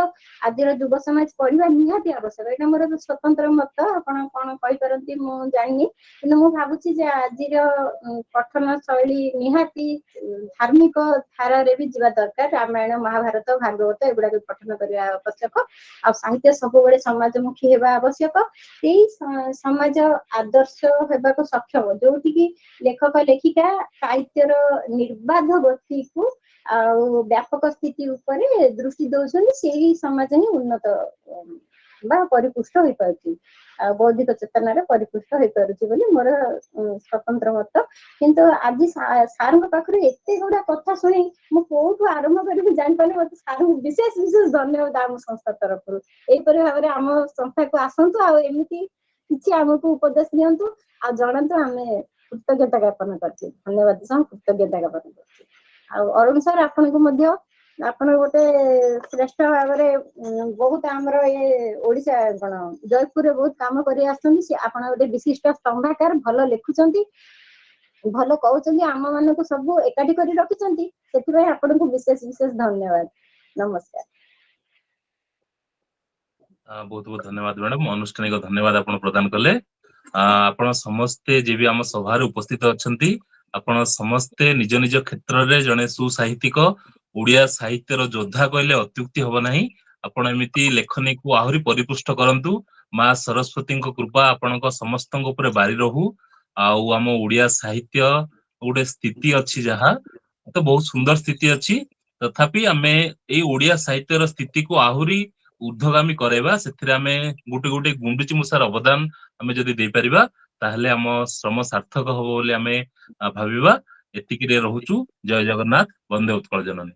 ଆଜିର ଯୁବ ସମାଜ ପଢିବା ନିହାତି ଆବଶ୍ୟକ। ଏଇଟା ମୋର ସ୍ୱତନ୍ତ୍ର ମତ, ଆପଣ କଣ କହିପାରନ୍ତି ମୁଁ ଜାଣିନି, କିନ୍ତୁ ମୁଁ ଭାବୁଛି ଯେ ଆଜିର ପଠନ ଶୈଳୀ ନିହାତି ଧାର୍ମିକ ଧାରାରେ ବି ଯିବା ଦରକାର। ରାମାୟଣ, ମହାଭାରତ, ଭାଗବତ ଏଗୁଡାକ ପଠନ କରିବା ଆବଶ୍ୟକ। ଆଉ ସାହିତ୍ୟ ସବୁବେଳେ ସମାଜମୁଖୀ ହେବା ଆବଶ୍ୟକ। ସେଇ ସମାଜ ଆଦର୍ଶ ହେବାକୁ ସକ୍ଷମ, ଯୋଉଠିକି ଲେଖକ ଲେଖିକା ସାହିତ୍ୟର ନିର୍ବାଧ ଗତିକୁ ଆଉ ବ୍ୟାପକ ସ୍ଥିତି ଉପରେ ଦୃଷ୍ଟି ଦଉଛନ୍ତି, ସେଇ ସମାଜ ହିଁ ଉନ୍ନତ ବା ପରିପୁଷ୍ଟ ହେଇପାରୁଛି, ଆଉ ବୌଦ୍ଧିକ ଚେତନାରେ ପରିପୁଷ୍ଟ ହେଇପାରୁଛି ବୋଲି ମୋର ସ୍ୱତନ୍ତ୍ର ମତ। କିନ୍ତୁ ଆଜି ସାରଙ୍କ ପାଖରୁ ଏତେ ଗୁଡା କଥା ଶୁଣି ମୁଁ କୋଉଠୁ ଆରମ୍ଭ କରିବି ଜାଣିପାରିଲି। ମତେ ସାରଙ୍କୁ ବିଶେଷ ବିଶେଷ ଧନ୍ୟବାଦ ଆମ ସଂସ୍ଥା ତରଫରୁ। ଏହିପରି ଭାବରେ ଆମ ସଂସ୍ଥାକୁ ଆସନ୍ତୁ, ଆଉ ଏମିତି କିଛି ଆମକୁ ଉପଦେଶ ଦିଅନ୍ତୁ ଆଉ ଜଣାନ୍ତୁ। ଆମେ କୃତଜ୍ଞତା ଜ୍ଞାପନ କରୁଛୁ, ଧନ୍ୟବାଦ ସହ କୃତଜ୍ଞତା ଜ୍ଞାପନ କରୁଛୁ। ଆଉ ଅରୁଣ ସାର୍, ଆପଣଙ୍କୁ ମଧ୍ୟ, ଆପଣ ଗୋଟେ ଶ୍ରେଷ୍ଠ ଭାବରେ ବହୁତ ଆମର ଓଡିଶା କଣ ଜୟପୁରରେ ବହୁତ କାମ କରି ଆସୁଛନ୍ତି। ଆପଣ ଗୋଟେ ବିଶିଷ୍ଟ ସ୍ତମ୍ଭକାର, ଭଲ ଲେଖୁଛନ୍ତି, ଭଲ କହୁଛନ୍ତି, ଆମ ମାନଙ୍କୁ ସବୁ ଏକାଠି କରି ରଖିଛନ୍ତି। ସେଥିପାଇଁ ଆପଣଙ୍କୁ ବିଶେଷ ବିଶେଷ ଧନ୍ୟବାଦ। ନମସ୍କାର। ବହୁତ ବହୁତ ଧନ୍ୟବାଦ ମ୍ୟାଡାମ, ଆନୁଷ୍ଠାନିକ ଧନ୍ୟବାଦ ଆପଣ ପ୍ରଦାନ କଲେ। ଆପଣ ସମସ୍ତେ ଯିଏ ବି ଆମ ସଭାରେ ଉପସ୍ଥିତ ଅଛନ୍ତି, ଆପଣ ସମସ୍ତେ ନିଜ ନିଜ କ୍ଷେତ୍ରରେ ଜଣେ ସୁସାହିତ୍ୟିକ, ଓଡିଆ ସାହିତ୍ୟର ଯୋଦ୍ଧା କହିଲେ ଅତ୍ୟୁକ୍ତି ହବ ନାହିଁ। ଆପଣ ଏମିତି ଲେଖନୀକୁ ଆହୁରି ପରିପୁଷ୍ଟ କରନ୍ତୁ। ମା ସରସ୍ୱତୀଙ୍କ କୃପା ଆପଣଙ୍କ ସମସ୍ତଙ୍କ ଉପରେ ବାରି ରହୁ। ଆଉ ଆମ ଓଡିଆ ସାହିତ୍ୟ ଗୋଟେ ସ୍ଥିତି ଅଛି, ଯାହା ତ ବହୁତ ସୁନ୍ଦର ସ୍ଥିତି ଅଛି, ତଥାପି ଆମେ ଏଇ ଓଡିଆ ସାହିତ୍ୟର ସ୍ଥିତିକୁ ଆହୁରି ଊର୍ଦ୍ଧ୍ୱଗାମୀ କରାଇବା। ସେଥିରେ ଆମେ ଗୋଟେ ଗୋଟେ ଗୁଣ୍ଡୁଚି ମୂଷାର ଅବଦାନ ଆମେ ଯଦି ଦେଇପାରିବା, ତାହେଲେ ଆମ ଶ୍ରମ ସାର୍ଥକ ହବ ବୋଲି ଆମେ ଭାବିବା। ଏତିକିରେ ରହୁଛୁ। ଜୟ ଜଗନ୍ନାଥ, ବନ୍ଦେ ଉତ୍କଳ ଜନନୀ।